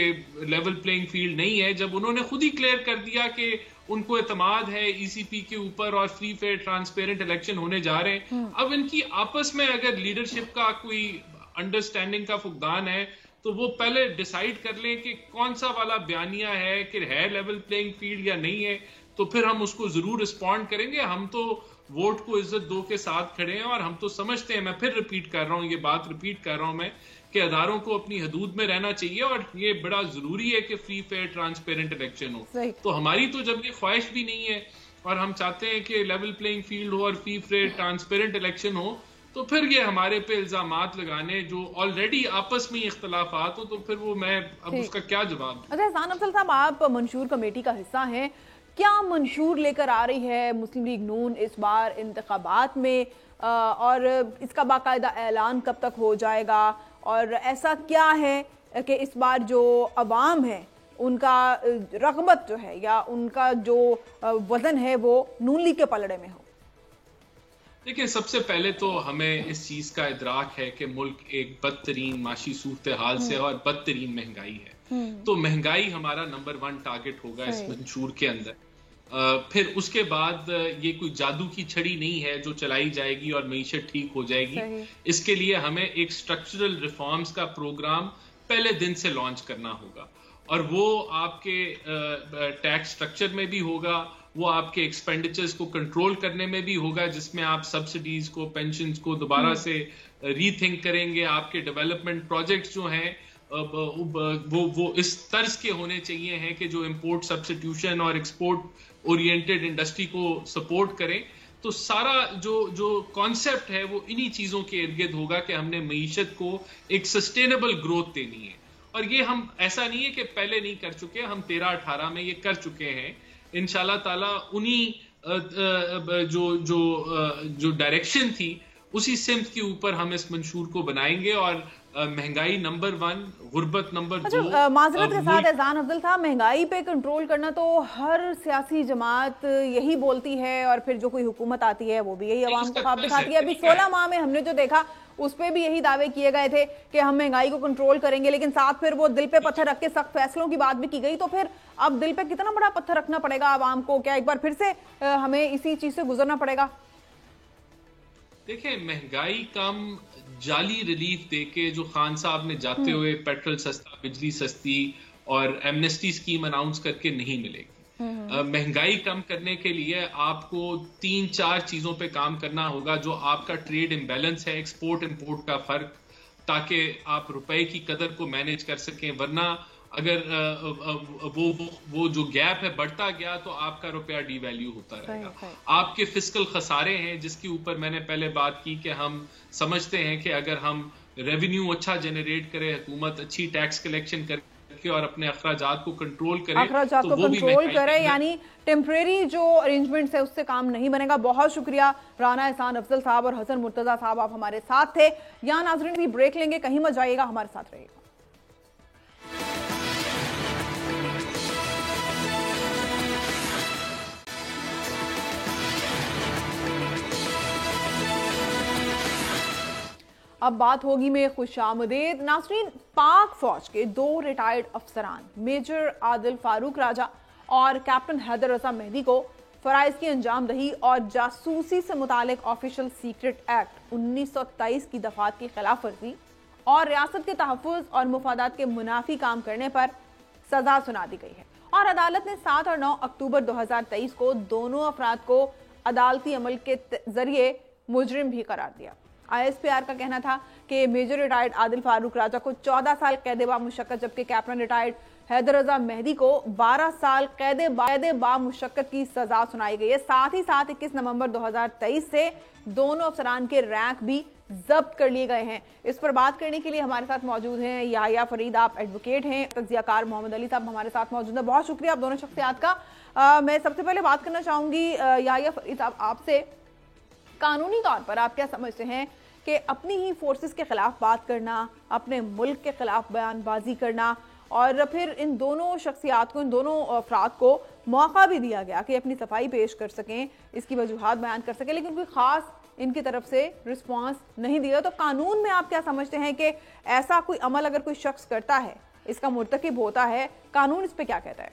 S5: लेवल प्लेइंग फील्ड नहीं है, जब उन्होंने खुद ही क्लियर कर दिया कि उनको एतमाद है ईसीपी के ऊपर और फ्री फेयर ट्रांसपेरेंट इलेक्शन होने जा रहे हैं। अब इनकी आपस में अगर लीडरशिप का कोई अंडरस्टैंडिंग का फुकदान है, तो वो पहले डिसाइड कर लें कि कौन सा वाला बयानिया है कि है लेवल प्लेइंग फील्ड या नहीं है, तो फिर हम उसको जरूर रिस्पॉन्ड करेंगे। हम तो वोट को इज्जत दो के साथ खड़े हैं, और हम तो समझते हैं, मैं फिर रिपीट कर रहा हूं, ये बात रिपीट कर रहा हूं मैं, कि अदारों को अपनी हदूद में रहना चाहिए, और ये बड़ा जरूरी है कि फ्री फेयर ट्रांसपेरेंट इलेक्शन हो। तो हमारी तो जब ये ख्वाहिश भी नहीं है और हम चाहते हैं कि लेवल प्लेइंग फील्ड हो और फ्री फेयर ट्रांसपेरेंट इलेक्शन हो, तो फिर ये हमारे पे इल्जामात लगाने जो ऑलरेडी आपस में इख्तलाफात हो, तो फिर वो मैं अब उसका क्या जवाब।
S2: अच्छा हसन अफजल साहब, आप मंशूर कमेटी का हिस्सा हैं, क्या मंशूर लेकर आ रही है मुस्लिम लीग नून इस बार इंतखाबात में, और इसका बाकायदा ऐलान कब तक हो जाएगा, और ऐसा क्या है कि इस बार जो अवाम है उनका रग़बत जो है या उनका जो वजन है वो नून लीग के पलड़े में हो?
S5: देखिए, सबसे पहले तो हमें इस चीज का इदराक है कि मुल्क एक बदतरीन माशी सूरत हाल से और बदतरीन महंगाई है। तो महंगाई हमारा नंबर 1 टारगेट होगा इस मंशूर के अंदर। फिर उसके बाद ये कोई जादू की छड़ी नहीं है जो चलाई जाएगी और मईशत ठीक हो जाएगी। इसके लिए हमें एक स्ट्रक्चरल रिफॉर्म्स का प्रोग्राम पहले दिन से लॉन्च करना होगा, और वो आपके टैक्स स्ट्रक्चर में भी होगा, वो आपके एक्सपेंडिचर्स को कंट्रोल करने में भी होगा, जिसमें आप सब्सिडीज को, पेंशन्स को दोबारा से रीथिंक करेंगे। आपके डेवलपमेंट प्रोजेक्ट्स जो हैं वो इस तर्ज के होने चाहिए हैं कि जो इंपोर्ट सब्स्टिट्यूशन और एक्सपोर्ट ओरिएंटेड इंडस्ट्री को सपोर्ट करें। तो सारा जो कॉन्सेप्ट है वो इन्हीं चीजों के इर्द गिर्द होगा कि हमने मईशत को एक सस्टेनेबल ग्रोथ देनी है, और ये हम ऐसा नहीं है कि पहले नहीं कर चुके, हम 13-18 में ये कर चुके हैं। इंशाल्लाह ताला उन्हीं जो डायरेक्शन थी उसी सिमत के ऊपर हम इस मंशूर को बनाएंगे, और महंगाई नंबर 1, गुर्बत नंबर 2।
S2: माजरत के साथ एहसान अफजल साहब, महंगाई पे कंट्रोल करना तो हर सियासी जमात यही बोलती है, और फिर जो कोई हुकूमत आती है वो भी यही अवाम को ख्वाब दिखाती है। अभी 16 माह में हमने जो देखा उस पर भी यही दावे किए गए थे कि हम महंगाई को कंट्रोल करेंगे, लेकिन साथ फिर वो दिल पे पत्थर रख के सख्त फैसलों की बात भी की गई। तो फिर अब दिल पे कितना बड़ा पत्थर रखना पड़ेगा आवाम को? क्या एक बार फिर से हमें इसी चीज से गुजरना पड़ेगा?
S5: देखिए, महंगाई कम जाली रिलीफ देके जो खान साहब ने जाते हुए पेट्रोल सस्ता, बिजली सस्ती और एमनेस्टी स्कीम अनाउंस करके नहीं मिलेगी। महंगाई कम करने के लिए आपको 3-4 चीजों पे काम करना होगा। जो आपका ट्रेड इम्बैलेंस है, एक्सपोर्ट इंपोर्ट का फर्क, ताकि आप रुपए की कदर को मैनेज कर सकें। वरना अगर वो जो गैप है बढ़ता गया तो आपका रुपया डीवैल्यू होता रहेगा। आपके फिस्कल खसारे हैं जिसके ऊपर मैंने पहले बात की कि हम समझते हैं कि अगर हम रेवेन्यू अच्छा जनरेट करें, हुकूमत अच्छी टैक्स कलेक्शन करके और अपने अखराजात को कंट्रोल करे,
S2: अखराजात को कंट्रोल करे, यानी टेम्परेरी जो अरेंजमेंट्स है उससे काम नहीं बनेगा। बहुत शुक्रिया राना एहसान अफजल साहब और हसन मुर्तजा साहब, आप हमारे साथ थे। यहाँ नाजरीन भी ब्रेक लेंगे, कहीं मत जाइएगा, हमारे साथ रहिएगा। अब बात होगी में खुशामदीद। नाज़रीन, पाक फौज के 2 रिटायर्ड अफसरान मेजर आदिल फारूक राजा और कैप्टन हैदर रजा मेहदी को फराइज की अंजामदही और जासूसी से मुतालिक ऑफिशियल सीक्रेट एक्ट 1923 की दफात की खिलाफ वर्जी और रियासत के तहफ़्फ़ुज़ और मुफादात के मुनाफी काम करने पर सजा सुना दी गई है। और अदालत ने 7 और 9 अक्टूबर 2023 को दोनों अफराद को अदालती अमल के जरिए मुजरिम भी करार दिया। ISPR का कहना था कि मेजर रिटायर्ड आदिल फारूक राजा को 14 साल कैद बामुशक्कत, जबकि कैप्टन रिटायर्ड हैदर रजा मेहदी को 12 साल कैद बामुशक्कत की सजा सुनाई गई है। साथ ही साथ 21 नवंबर 2023 से दोनों अफसरान के रैंक भी जब्त कर लिए गए हैं। इस पर बात करने के लिए हमारे साथ मौजूद हैं याहिया फरीद, आप एडवोकेट हैं, तज्जियाकार मोहम्मद अली साहब हमारे साथ मौजूद हैं। बहुत शुक्रिया आप दोनों शख्सियात का। मैं सबसे पहले बात करना चाहूंगी याहिया फरीद साहब आपसे, कानूनी तौर पर आप क्या समझते हैं कि अपनी ही फोर्सेस के खिलाफ बात करना, अपने मुल्क के खिलाफ बयानबाजी करना और फिर इन दोनों शख्सियात को, इन दोनों अफराद को मौका भी दिया गया कि अपनी सफाई पेश कर सकें, इसकी वजूहात बयान कर सकें, लेकिन कोई खास इनकी तरफ से रिस्पांस नहीं दिया। तो कानून में आप क्या समझते हैं कि ऐसा कोई अमल अगर कोई शख्स करता है, इसका मुर्तकिब होता है, कानून इस पर क्या कहता है?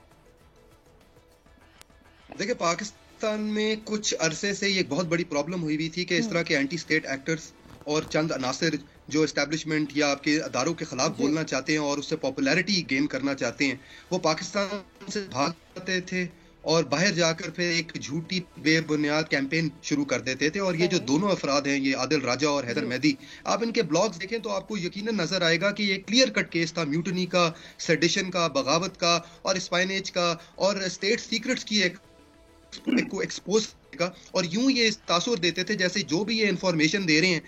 S6: देखिए, पाकिस्तान में कुछ अरसे से ये बहुत बड़ी प्रॉब्लम हुई हुई थी कि इस तरह के एंटी स्टेट एक्टर्स और चंद अनासिर जो एस्टेब्लिशमेंट या आपके अदारों के खिलाफ बोलना चाहते हैं और उससे पॉपुलैरिटी गेन करना चाहते हैं, वो पाकिस्तान से भाग जाते थे और बाहर जाकर फिर एक झूठी बेबुनियाद कैंपेन शुरू कर देते थे। और ये जो दोनों अफराद हैं, ये आदिल राजा और हैदर मेहदी, आप इनके ब्लॉग्स देखें तो आपको यकीनन नजर आएगा कि ये क्लियर कट केस था म्यूटनी का, सेडिशन का, बगावत का और स्पाइनेज का और स्टेट सीक्रेट्स की को एक्सपोज का। और यूं ये तासुर देते थे जैसे जो भी ये इंफॉर्मेशन दे रहे हैं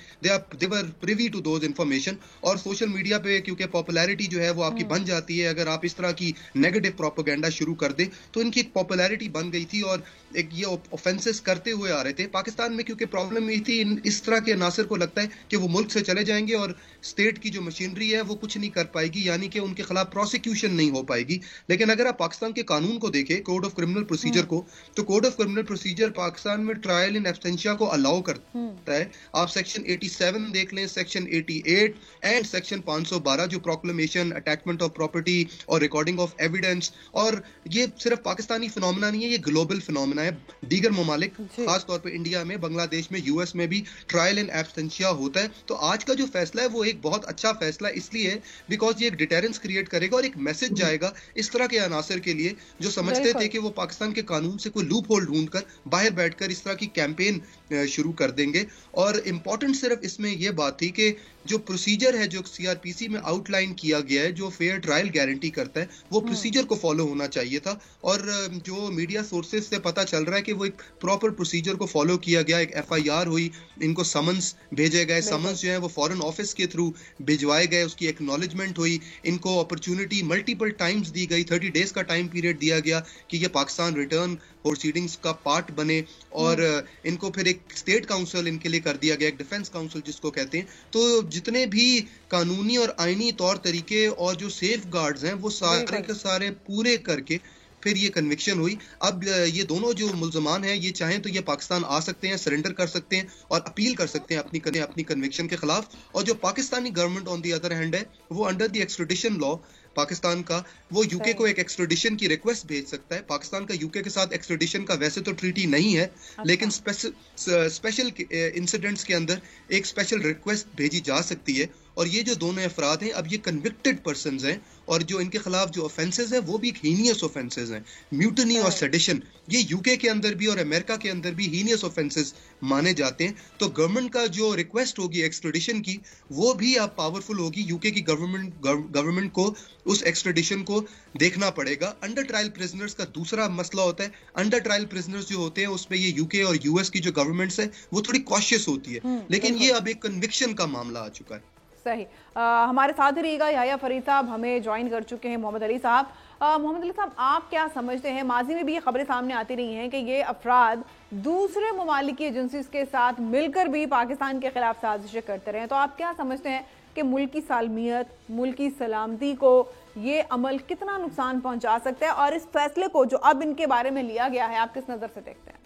S6: दे वर प्रिवी टू दोज इंफॉर्मेशन। और सोशल मीडिया पे क्योंकि पॉपुलैरिटी जो है वो आपकी बन जाती है, अगर आप इस तरह की नेगेटिव प्रोपेगेंडा शुरू कर दे तो इनकी एक पॉपुलैरिटी बन गई थी और एक ये ऑफेंसेस करते हुए आ रहे थे। पाकिस्तान में क्योंकि प्रॉब्लम ये थी, इस तरह के नासिर को लगता है कि वो मुल्क से चले जाएंगे और स्टेट की जो मशीनरी है वो कुछ नहीं कर पाएगी, यानी कि उनके खिलाफ प्रोसिक्यूशन नहीं हो पाएगी। लेकिन अगर आप पाकिस्तान के कानून को देखें, कोड ऑफ क्रिमिनल प्रोसीजर को, तो code of criminal procedure Pakistan में ट्रायल इन एब्सेंशिया को अलाउ करता है। आप सेक्शन 87 देख लें, सेक्शन 88 एंड सेक्शन 512 जो प्रोक्लेमेशन, अटैचमेंट ऑफ प्रॉपर्टी और रिकॉर्डिंग ऑफ एविडेंस। और ये सिर्फ पाकिस्तानी फिनोमेना नहीं है, ये ग्लोबल फिनोमेना है। दीगर ममालिक, खास तौर पर इंडिया में, बांग्लादेश में, यूएस में भी ट्रायल इन एब्सेंशिया होता है। तो आज का जो फैसला है वो एक बहुत अच्छा फैसला इसलिए है बिकॉज ये एक डिटेरेंस क्रिएट करेगा और एक मैसेज जाएगा इस तरह के अनासर के लिए जो समझते थे कि वो पाकिस्तान के कानून से कोई लूप होल ढूंढकर बाहर बैठकर इस तरह की कैंपेन शुरू कर देंगे। और इंपॉर्टेंट सिर्फ इसमें यह बात थी कि जो प्रोसीजर है जो सीआरपीसी में आउटलाइन किया गया है, जो फेयर ट्रायल गारंटी करता है, वो प्रोसीजर को फॉलो होना चाहिए था। और जो मीडिया सोर्सेज से पता चल रहा है कि वो एक प्रॉपर प्रोसीजर को फॉलो किया गया। एक एफआईआर हुई, इनको समन्स भेजे गए, समन्स जो है वो फॉरेन ऑफिस के थ्रू भिजवाए गए, उसकी एक्नॉलेजमेंट हुई, इनको अपॉर्चुनिटी मल्टीपल टाइम्स दी गई, 30 डेज का टाइम पीरियड दिया गया कि ये पाकिस्तान रिटर्न प्रोसीडिंग्स का पार्ट बने। और इनको फिर एक स्टेट काउंसिल इनके लिए कर दिया गया, एक डिफेंस काउंसिल जिसको कहते हैं। तो जितने भी कानूनी और आईनी तौर तरीके और जो सेफ गार्ड्स हैं वो सारे के सारे पूरे करके फिर ये कन्विक्शन हुई। अब ये दोनों जो मुल्जमान हैं ये चाहें तो ये पाकिस्तान आ सकते हैं, सरेंडर कर सकते हैं और अपील कर सकते हैं अपनी कन्विक्शन के खिलाफ। और जो Pakistani government on the other hand है वो अंडर द एक्स्ट्रेडिशन लॉ पाकिस्तान का, वो यूके को एक एक्स्ट्रेडिशन की रिक्वेस्ट भेज सकता है। पाकिस्तान का यूके के साथ एक्स्ट्रेडिशन का वैसे तो ट्रीटी नहीं है, लेकिन स्पेशल इंसिडेंट्स के अंदर एक स्पेशल रिक्वेस्ट भेजी जा सकती है। और ये जो दोनों अफराद हैं अब ये कन्विक्टेड पर्सन्स हैं और जो इनके खिलाफ जो ऑफेंसेस हैं वो भी हीनियस ऑफेंसेस हैं। म्यूटनी और सेडिशन ये यूके के अंदर भी और अमेरिका के अंदर भी हीनियस ऑफेंसेस माने जाते हैं। तो गवर्नमेंट का जो रिक्वेस्ट होगी एक्स्ट्रेडिशन की वो भी अब पावरफुल होगी। यूके की गवर्नमेंट को उस एक्स्ट्रेडिशन को देखना पड़ेगा। अंडर ट्रायल प्रिजनर्स का दूसरा मसला होता है, अंडर ट्रायल प्रिजनर्स जो होते हैं उसमें ये यूके और यूएस की जो गवर्नमेंट्स है वो थोड़ी कॉशियस होती है, लेकिन ये अब एक कन्विक्शन का मामला आ चुका है।
S2: सही। हमारे साथ ही रहिएगा याया फरीद साहब, हमें ज्वाइन कर चुके हैं मोहम्मद अली साहब। मोहम्मद अली साहब, आप क्या समझते हैं, माजी में भी ये खबरें सामने आती रही हैं कि ये अफराद दूसरे ममालिक की एजेंसीज के साथ मिलकर भी पाकिस्तान के खिलाफ साजिशें करते रहे हैं, तो आप क्या समझते हैं कि मुल्क की सालमियत, मुल्क की सलामती को ये अमल कितना नुकसान पहुंचा सकता है, और इस फैसले को जो अब इनके बारे में लिया गया है आप किस नजर से देखते हैं?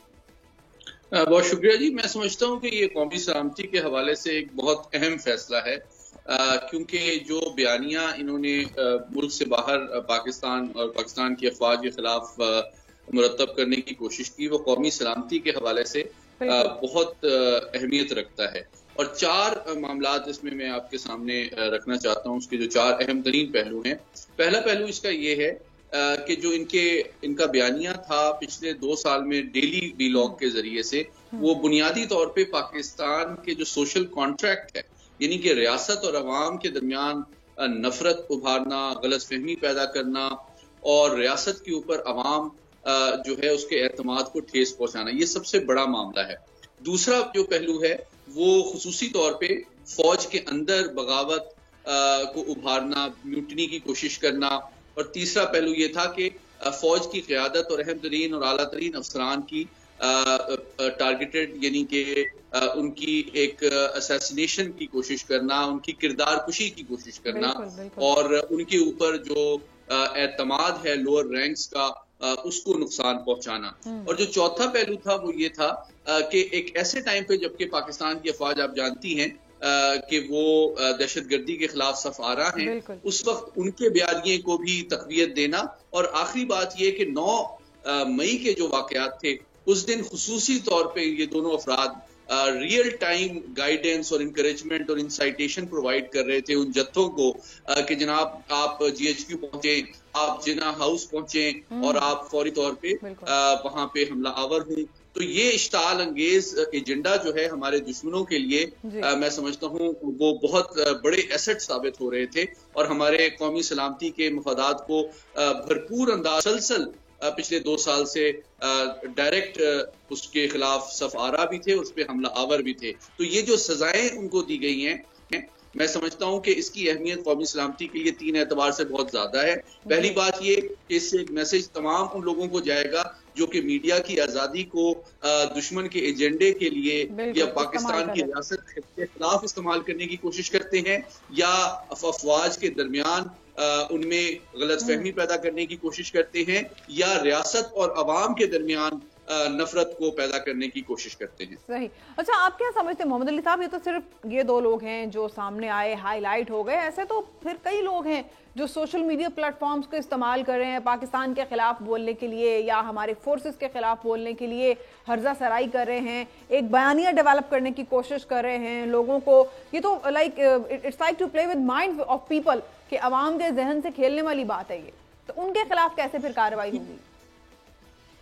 S7: बहुत शुक्रिया जी। मैं समझता हूँ कि ये कौमी सलामती के हवाले से एक बहुत अहम फैसला है, क्योंकि जो बयानियां इन्होंने मुल्क से बाहर पाकिस्तान और पाकिस्तान की अफवाज के खिलाफ मुरतब करने की कोशिश की वो कौमी सलामती के हवाले से बहुत अहमियत रखता है। और 4 मामलात इसमें मैं आपके सामने रखना चाहता हूँ, उसके जो 4 अहम तरीन पहलू हैं। पहला पहलू इसका ये है कि जो इनका बयानिया था पिछले 2 साल में डेली वीलॉग के जरिए से, वो बुनियादी तौर पे पाकिस्तान के जो सोशल कॉन्ट्रैक्ट है, यानी कि रियासत और अवाम के दरमियान नफरत उभारना, गलतफहमी पैदा करना और रियासत के ऊपर अवाम जो है उसके एतमाद को ठेस पहुंचाना, ये सबसे बड़ा मामला है। दूसरा जो पहलू है वो खुसूसी तौर पे फौज के अंदर बगावत को उभारना, म्यूटनी की कोशिश करना। और तीसरा पहलू ये था कि फौज की क़यादत और अहम तरीन और आला तरीन अफसरान की टारगेटेड यानी कि उनकी एक असैसिनेशन की कोशिश करना, उनकी किरदार कुशी की कोशिश करना, और उनके ऊपर जो एतमाद है लोअर रैंक्स का उसको नुकसान पहुंचाना। और जो चौथा पहलू था वो ये था कि एक ऐसे टाइम पे जबकि पाकिस्तान की अफवाज आप जानती हैं कि वो दहशतगर्दी के खिलाफ सफारा हैं, उस वक्त उनके बयानिए को भी तक़वियत देना। और आखिरी बात ये कि 9 मई के जो वाकयात थे उस दिन खुसूसी तौर पे ये दोनों अफराद रियल टाइम गाइडेंस और इंकरेजमेंट और इंसाइटेशन प्रोवाइड कर रहे थे उन जत्थों को कि जनाब आप GHQ पहुंचे, आप जिना हाउस पहुंचे और आप फौरी तौर पे वहां पे हमला आवर हुए। तो ये इश्ताल अंगेज एजेंडा जो है हमारे दुश्मनों के लिए मैं समझता हूँ वो बहुत बड़े एसेट साबित हो रहे थे और हमारे कौमी सलामती के मफादात को भरपूर अंदाज सलसल पिछले 2 साल से डायरेक्ट उसके खिलाफ सफारा भी थे, उस पर हमला आवर भी थे। तो ये जो सजाएं उनको दी गई हैं, मैं समझता हूं कि इसकी अहमियत कौमी सलामती के लिए 3 एतबार से बहुत ज्यादा है। पहली बात ये कि इससे एक मैसेज तमाम उन लोगों को जाएगा जो कि मीडिया की आजादी को दुश्मन के एजेंडे के लिए या पाकिस्तान की रियासत के खिलाफ इस्तेमाल करने की कोशिश करते हैं या अफवाज के दरमियान उनमें गलतफहमी पैदा करने की कोशिश करते हैं या रियासत और अवाम के दरमियान नफरत को पैदा करने की कोशिश करते हैं।
S2: सही। अच्छा, आप क्या समझते हैं मोहम्मद अली साहब, ये तो सिर्फ ये 2 लोग हैं जो सामने आए, हाईलाइट हो गए, ऐसे तो फिर कई लोग हैं जो सोशल मीडिया प्लेटफॉर्म्स को इस्तेमाल कर रहे हैं पाकिस्तान के खिलाफ बोलने के लिए या हमारे फोर्सेस के खिलाफ बोलने के लिए, हर्जा सराई कर रहे हैं, एक बयानिया डेवलप करने की कोशिश कर रहे हैं लोगों को। ये तो like it's like to play with mind of people कि अवाम के जहन से खेलने वाली बात है ये। तो उनके खिलाफ कैसे फिर कार्रवाई होगी?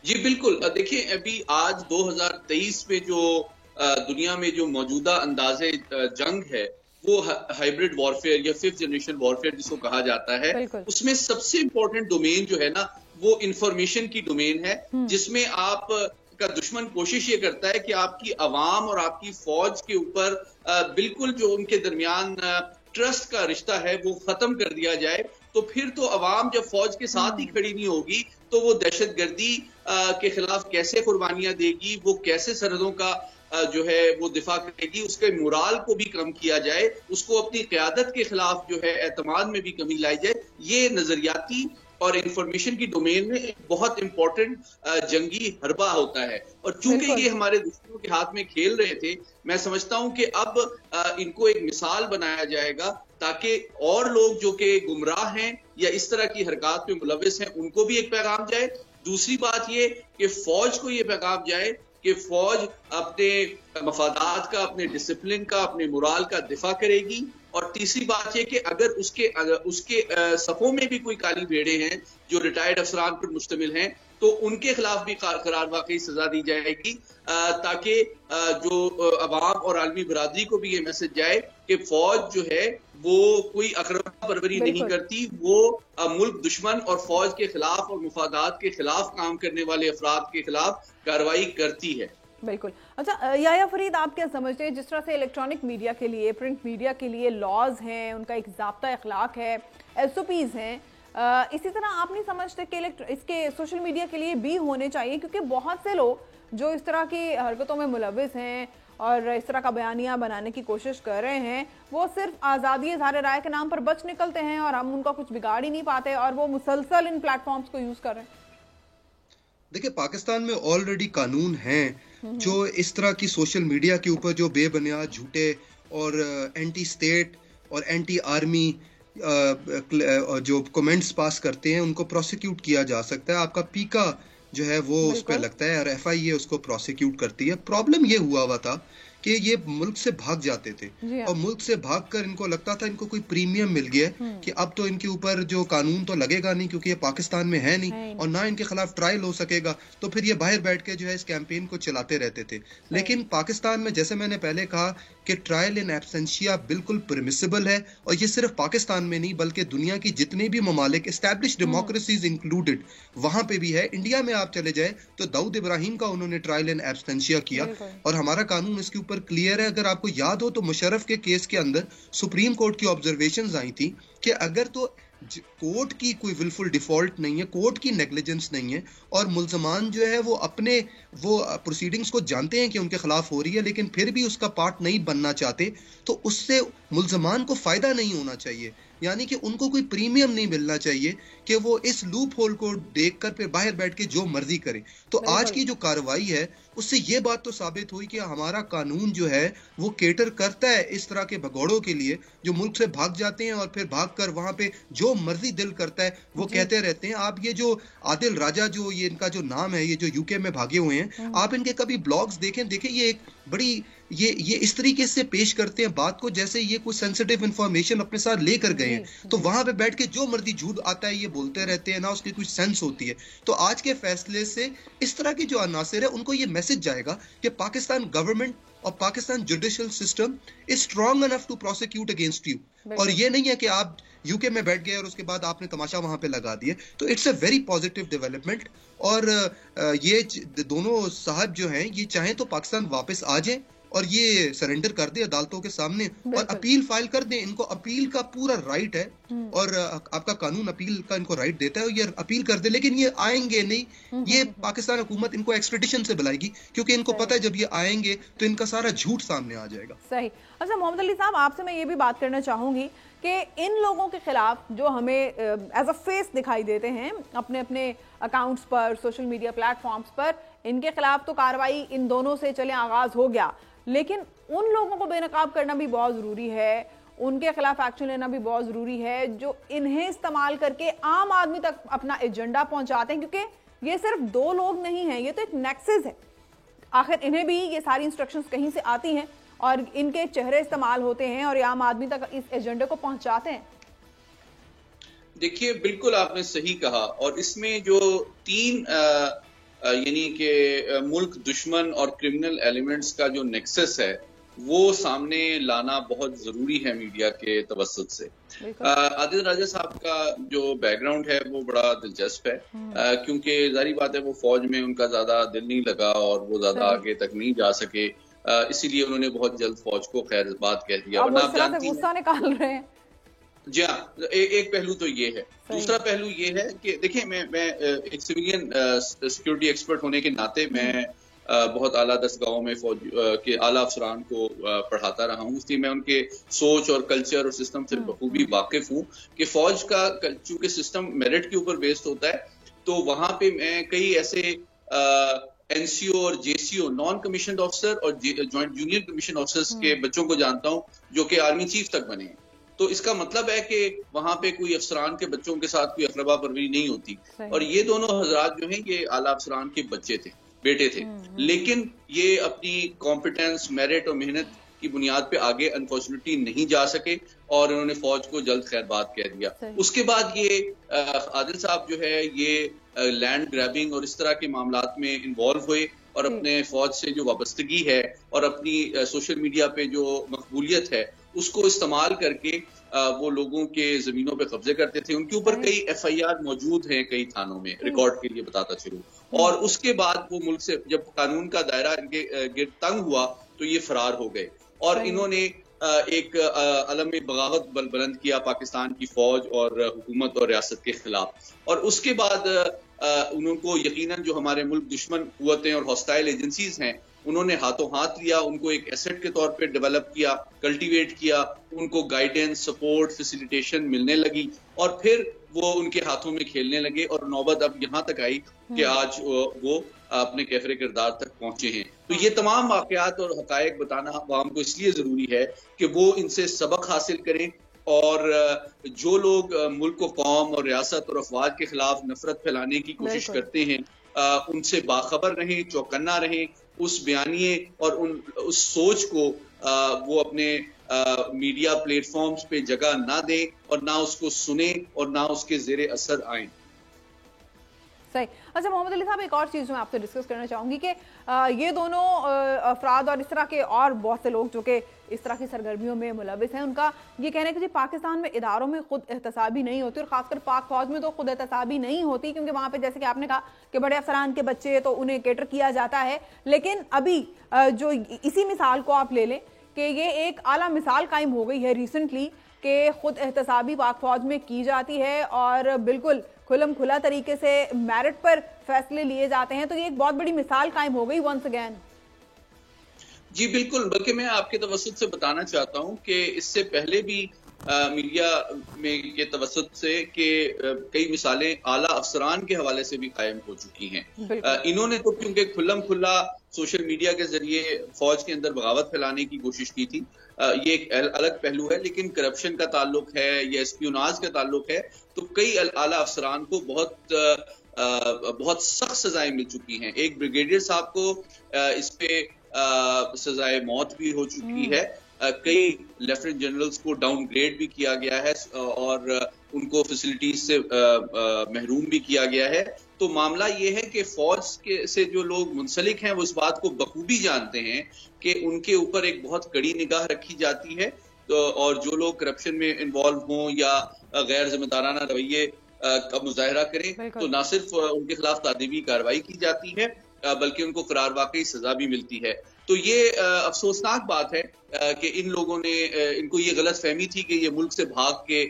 S7: जी बिल्कुल। देखिए, अभी आज 2023 में जो दुनिया में जो मौजूदा अंदाजे जंग है वो हाइब्रिड वॉरफेयर या 5th जनरेशन वॉरफेयर जिसको कहा जाता है, उसमें सबसे इंपॉर्टेंट डोमेन जो है ना वो इंफॉर्मेशन की डोमेन है, जिसमें आप का दुश्मन कोशिश ये करता है कि आपकी अवाम और आपकी फौज के ऊपर बिल्कुल जो उनके दरमियान ट्रस्ट का रिश्ता है वो खत्म कर दिया जाए। तो फिर तो अवाम जब फौज के साथ ही खड़ी नहीं होगी तो वो दहशतगर्दी के खिलाफ कैसे कुर्बानियां देगी, वो कैसे सरहदों का जो है वो दिफा करेगी, उसके मोराल को भी कम किया जाए, उसको अपनी क़यादत के खिलाफ जो है एतमाद में भी कमी लाई जाए। ये नजरियाती और इंफॉर्मेशन की डोमेन में एक बहुत इंपॉर्टेंट जंगी हरबा होता है। और चूंकि ये हमारे दुश्मनों के हाथ में खेल रहे थे, मैं समझता हूं कि अब इनको एक मिसाल बनाया जाएगा ताकि और लोग जो कि गुमराह हैं या इस तरह की हरकत में मुलविस हैं उनको भी एक पैगाम जाए। दूसरी बात ये कि फौज को ये पैगाम जाए कि फौज अपने मफादात का, अपने डिसिप्लिन का, अपने मोराल का दिफा करेगी। और तीसरी बात यह कि अगर उसके सफ़ों में भी कोई काली भेड़े हैं जो रिटायर्ड अफसरान पर मुश्तमिल हैं तो उनके खिलाफ भी करार वाकई सजा दी जाएगी, ताकि जो अवाम और आलमी बरादरी को भी ये मैसेज जाए कि फौज जो है वो कोई अकरबा परवरी नहीं करती, वो मुल्क दुश्मन और फौज के खिलाफ और मुफादात के खिलाफ काम करने वाले अफराद के खिलाफ कार्रवाई करती है।
S2: बिल्कुल। अच्छा याया फरीद, आप क्या समझते हैं, जिस तरह से इलेक्ट्रॉनिक मीडिया के लिए, प्रिंट मीडिया के लिए लॉज हैं, उनका एक ज़ाब्ता अखलाक है, SOPs हैं, इसी तरह आप नहीं समझते कि इसके सोशल मीडिया के लिए भी होने चाहिए? क्योंकि बहुत से लोग जो इस तरह की हरकतों में मुलविस हैं और इस तरह का बयानिया बनाने की कोशिश कर रहे हैं, वो सिर्फ आज़ादी इज़हार राय के नाम पर बच निकलते हैं और हम उनका कुछ बिगाड़ ही नहीं पाते और वो मुसलसल इन प्लेटफॉर्म्स को यूज़ कर रहे हैं।
S6: देखिए, पाकिस्तान में ऑलरेडी कानून हैं जो इस तरह की सोशल मीडिया के ऊपर जो बेबुनियाद झूठे और एंटी स्टेट और एंटी आर्मी जो कमेंट्स पास करते हैं उनको प्रोसिक्यूट किया जा सकता है। आपका पीका जो है वो उस पर लगता है और FIA उसको प्रोसिक्यूट करती है। प्रॉब्लम ये हुआ था कि ये मुल्क से भाग जाते थे और मुल्क से भागकर इनको लगता था इनको कोई प्रीमियम मिल गया कि अब तो इनके ऊपर जो कानून तो लगेगा नहीं क्योंकि ये पाकिस्तान में है नहीं और ना इनके खिलाफ ट्रायल हो सकेगा, तो फिर ये बाहर बैठ के जो है इस कैंपेन को चलाते रहते थे। लेकिन पाकिस्तान में जैसे मैंने पहले कहा कि ट्रायल इन एब्सेंशिया बिल्कुल परमिसिबल है और ये सिर्फ पाकिस्तान में नहीं बल्कि दुनिया की जितने भी ममालिक, एस्टैब्लिश डेमोक्रेसीज इंक्लूडेड, वहां पे भी है। इंडिया में आप चले जाए तो दाऊद इब्राहिम का उन्होंने ट्रायल इन एब्सेंशिया किया और हमारा कानून इसके ऊपर क्लियर है। अगर आपको याद हो तो मुशर्रफ के केस के अंदर सुप्रीम कोर्ट की ऑब्जर्वेशंस आई थी कि अगर तो कोर्ट की कोई विलफुल डिफॉल्ट नहीं है, कोर्ट की नेग्लिजेंस नहीं है और मुल्जमान जो है वो अपने वो प्रोसीडिंग्स को जानते हैं कि उनके खिलाफ हो रही है लेकिन फिर भी उसका पार्ट नहीं बनना चाहते, तो उससे मुल्जमान को फायदा नहीं होना चाहिए। यानी कि उनको कोई प्रीमियम नहीं मिलना चाहिए कि वो इस लूप होल को देखकर फिर बाहर बैठ के जो मर्जी करें। तो आज की जो कार्रवाई है उससे ये बात तो साबित हुई कि हमारा कानून जो है वो केटर करता है इस तरह के भगौड़ों के लिए जो मुल्क से भाग जाते हैं और फिर भागकर वहां पे जो मर्जी दिल करता है वो कहते रहते हैं। आप ये जो आदिल राजा जो ये इनका जो नाम है, ये जो यूके में भागे हुए हैं, आप इनके कभी ब्लॉग्स देखें ये एक बड़ी ये इस तरीके से पेश करते हैं बात को जैसे ये कुछ सेंसिटिव इंफॉर्मेशन अपने साथ लेकर गए हैं। तो वहां पे बैठ के जो मर्जी झूठ आता है ये बोलते रहते हैं, ना उसकी कुछ सेंस होती है। तो आज के फैसले से इस तरह की जो अनासिर है उनको ये मैसेज जाएगा कि पाकिस्तान गवर्नमेंट और Pakistan judicial system is strong enough to prosecute against you. और ये नहीं है कि आप यूके में बैठ गए और उसके बाद आपने तमाशा वहां पे लगा दिए। तो it's a very positive development और ये दोनों साहब जो हैं ये चाहें तो पाकिस्तान वापस आ जाएं और ये सरेंडर कर दे अदालतों के सामने और अपील फाइल कर दे। इनको अपील का पूरा राइट है और आपका कानून अपील का इनको राइट देता है और ये अपील कर दे। लेकिन ये आएंगे नहीं, ये पाकिस्तान हुकूमत इनको एक्सट्रेडिशन से बुलाएगी क्योंकि इनको पता है जब ये आएंगे तो इनका सारा झूठ सामने आ जाएगा।
S2: सही। अच्छा मोहम्मद अली साहब, आपसे मैं ये भी बात करना चाहूंगी कि इन लोगों के खिलाफ जो हमें एज अ फेस दिखाई देते हैं अपने अपने अकाउंट्स पर, सोशल मीडिया प्लेटफॉर्म्स पर, इनके खिलाफ तो कार्रवाई इन दोनों से चले आगाज हो गया, लेकिन उन लोगों को बेनकाब करना भी बहुत जरूरी है, उनके खिलाफ एक्शन लेना भी बहुत जरूरी है जो इन्हें इस्तेमाल करके आम आदमी तक अपना एजेंडा पहुंचाते हैं। क्योंकि ये सिर्फ दो लोग नहीं हैं, ये तो एक नेक्सस है। आखिर इन्हें भी ये सारी इंस्ट्रक्शंस कहीं से आती हैं और इनके चेहरे इस्तेमाल होते हैं और आम आदमी तक इस एजेंडे को पहुंचाते हैं।
S7: देखिए, बिल्कुल आपने सही कहा और इसमें जो तीन यानी कि मुल्क दुश्मन और क्रिमिनल एलिमेंट्स का जो नेक्सस है वो सामने लाना बहुत जरूरी है मीडिया के तवस्सुत से। आदिल राजा साहब का जो बैकग्राउंड है वो बड़ा दिलचस्प है क्योंकि जाहिर बात है वो फौज में उनका ज्यादा दिल नहीं लगा और वो ज्यादा आगे तक नहीं जा सके, इसीलिए उन्होंने बहुत जल्द फौज को खैर बात कह दिया।
S2: वरना आप जानती हैं गुस्सा निकाल रहे हैं।
S7: जी हाँ, एक पहलू तो ये है। दूसरा पहलू ये है कि देखिए मैं एक सिविलियन सिक्योरिटी एक्सपर्ट होने के नाते मैं बहुत आला दस्तगाहों में फौज के आला अफसरान को पढ़ाता रहा हूँ, इसलिए मैं उनके सोच और कल्चर और सिस्टम से बखूबी वाकिफ हूँ कि फौज का चूंकि सिस्टम मेरिट के ऊपर बेस्ड होता है, तो वहां पे मैं कई ऐसे एनसीओ और जेसीओ नॉन कमीशन ऑफिसर और जॉइंट जूनियर कमीशन ऑफिसर्स के बच्चों को जानता हूँ जो कि आर्मी चीफ तक बने हैं। तो इसका मतलब है कि वहां पे कोई अफसरान के बच्चों के साथ कोई अकरबा परवरी नहीं होती। और ये दोनों हजरात जो हैं ये आला अफसरान के बच्चे थे, बेटे थे, लेकिन ये अपनी कॉम्पिटेंस, मेरिट और मेहनत की बुनियाद पे आगे अनफॉर्चुनेटली नहीं जा सके और उन्होंने फौज को जल्द खैरबाद कह दिया। उसके बाद ये आदिल साहब जो है ये लैंड ग्रैबिंग और इस तरह के मामलात में इन्वॉल्व हुए और अपने फौज से जो वाबस्तगी है और अपनी सोशल मीडिया पे जो मकबूलियत है उसको इस्तेमाल करके वो लोगों के जमीनों पे कब्जे करते थे। उनके ऊपर कई FIR मौजूद हैं कई थानों में, रिकॉर्ड के लिए बताता चलूं। और उसके बाद वो मुल्क से जब कानून का दायरा इनके गिर्द तंग हुआ तो ये फरार हो गए और इन्होंने एक अलम बगावत बुलंद किया पाकिस्तान की फौज और हुकूमत और रियासत के खिलाफ। और उसके बाद उनको यकीनन जो हमारे मुल्क दुश्मन कुव्वतें और हॉस्टाइल एजेंसीज हैं उन्होंने हाथों हाथ लिया, उनको एक एसेट के तौर पे डेवलप किया, कल्टीवेट किया, उनको गाइडेंस, सपोर्ट, फैसिलिटेशन मिलने लगी और फिर वो उनके हाथों में खेलने लगे और नौबत अब यहाँ तक आई कि आज वो अपने कैफरे किरदार तक पहुंचे हैं। तो ये तमाम वाकयात और हकायक बताना आवाम को इसलिए जरूरी है कि वो इनसे सबक हासिल करें और जो लोग मुल्क को कौम और रियासत और अफवाज के खिलाफ नफरत फैलाने की कोशिश करते हैं उनसे बाखबर रहें, चौकन्ना रहें, उस बयानिए और उस सोच को वो अपने मीडिया प्लेटफॉर्म्स पे जगह ना दें और ना उसको सुने और ना उसके जेरे असर आए।
S2: सही। अच्छा मोहम्मद अली साहब, एक और चीज़ जो मैं आपसे डिस्कस करना चाहूँगी कि ये दोनों अफराद और इस तरह के और बहुत से लोग जो कि इस तरह की सरगर्मियों में मुलविस हैं, उनका ये कहना है कि जी पाकिस्तान में इदारों में खुद एहतसाबी नहीं होती और ख़ासकर पाक फौज में तो खुद एहतसाबी नहीं होती क्योंकि वहाँ पे जैसे कि आपने कहा कि बड़े अफसरान के बच्चे तो उन्हें केटर किया जाता है। लेकिन अभी जो इसी मिसाल को आप ले लें कि ये एक आला मिसाल कायम हो गई है रिसेंटली कि खुद एहतसाबी पाक फौज में की जाती है और बिल्कुल खुलम खुला तरीके से मेरिट पर फैसले लिए जाते हैं। तो ये एक बहुत बड़ी मिसाल कायम हो गई वंस अगेन।
S7: जी बिल्कुल, बल्कि मैं आपके तवस्सुत से बताना चाहता हूं कि इससे पहले भी मीडिया में के तवस्सुत से कि कई मिसालें आला अफसरान के हवाले से भी कायम हो चुकी हैं। इन्होंने तो क्योंकि खुल्लम खुल्ला सोशल मीडिया के जरिए फौज के अंदर बगावत फैलाने की कोशिश की थी, ये एक अलग पहलू है, लेकिन करप्शन का ताल्लुक है या एस्पियोनाज का ताल्लुक है तो कई आला अफसरान को बहुत सख्त सजाएं मिल चुकी हैं। एक ब्रिगेडियर साहब को इस पे सजाए मौत भी हो चुकी है, कई लेफ्टिनेंट जनरल्स को डाउनग्रेड भी किया गया है और उनको फैसिलिटीज से महरूम भी किया गया है। तो मामला ये है कि फौज से जो लोग मुंसलिक हैं वो इस बात को बखूबी जानते हैं कि उनके ऊपर एक बहुत कड़ी निगाह रखी जाती है। तो और जो लोग करप्शन में इन्वॉल्व हों या गैर जिम्मेदाराना रवैये का मुजाहरा करें तो न सिर्फ उनके खिलाफ तादीबी कार्रवाई की जाती है बल्कि उनको करार वाकई सजा भी मिलती है। तो ये अफसोसनाक बात है कि इन लोगों ने इनको ये गलत फहमी थी कि ये मुल्क से भाग के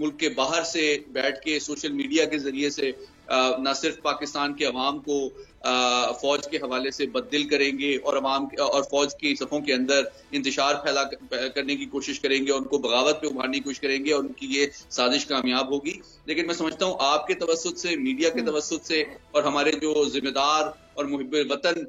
S7: मुल्क के बाहर से बैठ के सोशल मीडिया के जरिए से न सिर्फ पाकिस्तान के अवाम को फौज के हवाले से बददिल करेंगे और अवाम और फौज की सफ़ों के अंदर इंतशार फैला करने की कोशिश करेंगे और उनको बगावत पे उभारने की कोशिश करेंगे और उनकी ये साजिश कामयाब होगी। लेकिन मैं समझता हूँ आपके तवस्सुत से, मीडिया के तवस्सुत से और हमारे जो जिम्मेदार और मुहिब्बे वतन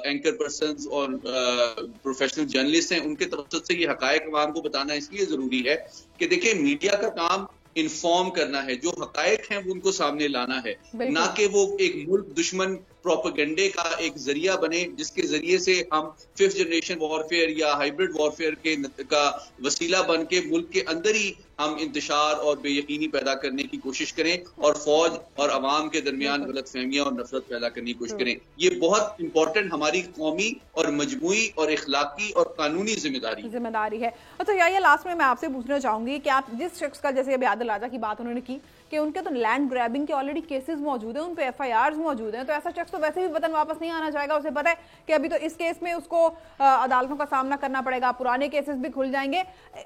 S7: एंकर पर्सन्स और प्रोफेशनल जर्नलिस्ट हैं उनके तवस्सुत से ये हकायक अवाम को बताना इसलिए जरूरी है कि देखिए मीडिया का काम इन्फॉर्म करना है, जो हकायक हैं वो उनको सामने लाना है, ना कि वो एक मुल्क दुश्मन प्रोपेगेंडे का एक जरिया बने जिसके जरिए से हम 5th जनरेशन वॉरफेयर या हाइब्रिड वॉरफेयर का वसीला बन के मुल्क के अंदर ही हम इंतशार और बेयकीनी पैदा करने की कोशिश करें और फौज और अवाम के दरमियान गलतफहमियां और नफरत पैदा करने की कोशिश करें। ये बहुत इंपॉर्टेंट हमारी कौमी और मजमूई और इखलाकी और कानूनी जिम्मेदारी है।
S2: अच्छा यार, लास्ट में मैं आपसे पूछना चाहूंगी कि आप जिस शख्स का जैसे अभी आदिल राजा की बात उन्होंने की कि उनके तो लैंड ग्रैबिंग के ऑलरेडी केसेस मौजूद हैं, उन पे FIRs मौजूद हैं, तो ऐसा शख्स तो वैसे भी वतन वापस नहीं आना चाहेगा। उसे पता है कि अभी तो इस केस में उसको अदालतों का सामना करना पड़ेगा, पुराने केसेस भी खुल जाएंगे।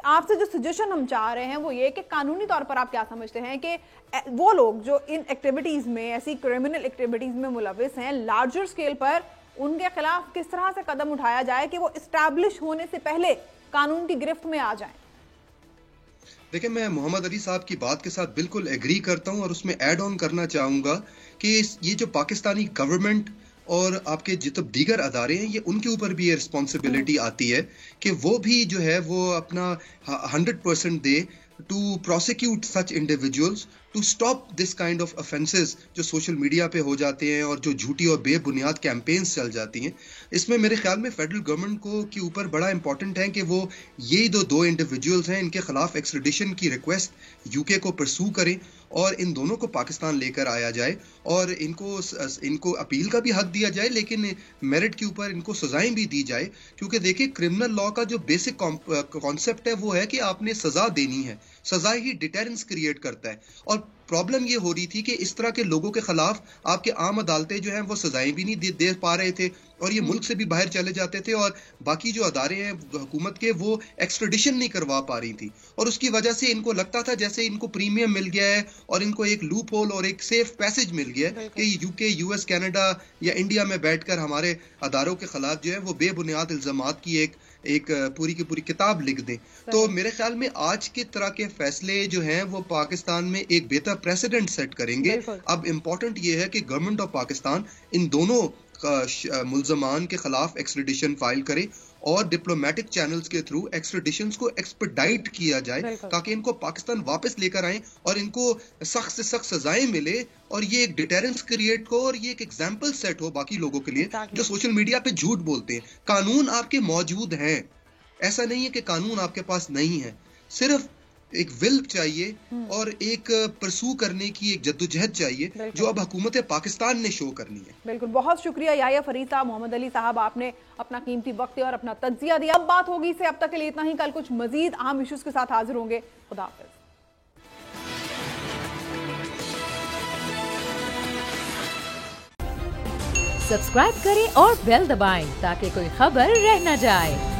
S2: आपसे जो सजेशन हम चाह रहे हैं वो ये कि कानूनी तौर पर आप क्या समझते हैं कि वो लोग जो इन एक्टिविटीज में, ऐसी क्रिमिनल एक्टिविटीज में मुलविस हैं, लार्जर स्केल पर उनके खिलाफ किस तरह से कदम उठाया जाए कि वो इस्टेब्लिश होने से पहले कानून की गिरफ्त में आ जाएं?
S6: देखिए, मैं मोहम्मद अली साहब की बात के साथ बिल्कुल एग्री करता हूं और उसमें ऐड ऑन करना चाहूंगा कि ये जो पाकिस्तानी गवर्नमेंट और आपके जितने दीगर अदारे हैं, ये उनके ऊपर भी ये रिस्पॉन्सिबिलिटी आती है कि वो भी जो है वो अपना 100% दे to prosecute such individuals, to stop this kind of offences जो सोशल मीडिया पे हो जाते हैं और जो झूठी और बेबुनियाद कैंपेन्स चल जाती हैं। इसमें मेरे ख्याल में फेडरल गवर्नमेंट को के ऊपर बड़ा इंपॉर्टेंट है कि वो ये दो इंडिविजुअल्स हैं, इनके खिलाफ एक्सट्रेडिशन की रिक्वेस्ट यूके को परसू करें और इन दोनों को पाकिस्तान लेकर आया जाए और इनको अपील का भी हक दिया जाए, लेकिन मेरिट के ऊपर इनको सजाएं भी दी जाए। क्योंकि देखिए, क्रिमिनल लॉ का जो बेसिक कॉन्सेप्ट है वो है कि आपने सजा देनी है, सजा ही डिटेरेंस क्रिएट करता है। और प्रॉब्लम ये हो रही थी कि इस तरह के लोगों के खिलाफ आपके आम अदालतें जो हैं वो सजाएं भी नहीं दे पा रहे थे और ये मुल्क से भी बाहर चले जाते थे और बाकी जो अदारे हैं हुकूमत के वो एक्सट्रेडिशन नहीं करवा पा रही थी और उसकी वजह से इनको लगता था जैसे इनको प्रीमियम मिल गया है और इनको एक लूप होल और एक सेफ पैसेज मिल गया है कि यूके, यूएस, कनाडा या इंडिया में बैठकर हमारे अदारों के खिलाफ जो है वो बेबुनियाद इल्जामात की एक पूरी की पूरी किताब लिख दें। तो मेरे ख्याल में आज के तरह के फैसले जो हैं वो पाकिस्तान में एक बेहतर प्रेसिडेंट सेट करेंगे। अब इम्पोर्टेंट ये है कि गवर्नमेंट ऑफ पाकिस्तान इन दोनों मुल्जमान के खिलाफ एक्सट्रेडिशन फाइल करे और डिप्लोमेटिक चैनल्स के थ्रू एक्सट्रेडिशंस को एक्सपेडाइट किया जाए ताकि इनको पाकिस्तान वापस लेकर आए और इनको सख्त से सख्त सजाएं मिले और ये एक डिटेरेंस क्रिएट हो और ये एक एग्जाम्पल सेट हो बाकी लोगों के लिए जो सोशल मीडिया पे झूठ बोलते हैं। कानून आपके मौजूद हैं, ऐसा नहीं है कि कानून आपके पास नहीं है, सिर्फ एक विल चाहिए और एक परसू करने की एक जद्दोजहद चाहिए जो अब हुकूमत पाकिस्तान ने शो करनी है।
S2: बिल्कुल, बहुत शुक्रिया याहिया फरीद साहब, मोहम्मद अली साहब, आपने अपना कीमती वक्त और अपना तज्जिया दिया। अब बात होगी से अब तक के लिए इतना ही, कल कुछ मजीद अहम इश्यूज के साथ हाजिर होंगे। खुदा हाफिज।
S1: सब्सक्राइब करें और बेल दबाएं ताकि कोई खबर रह न जाए।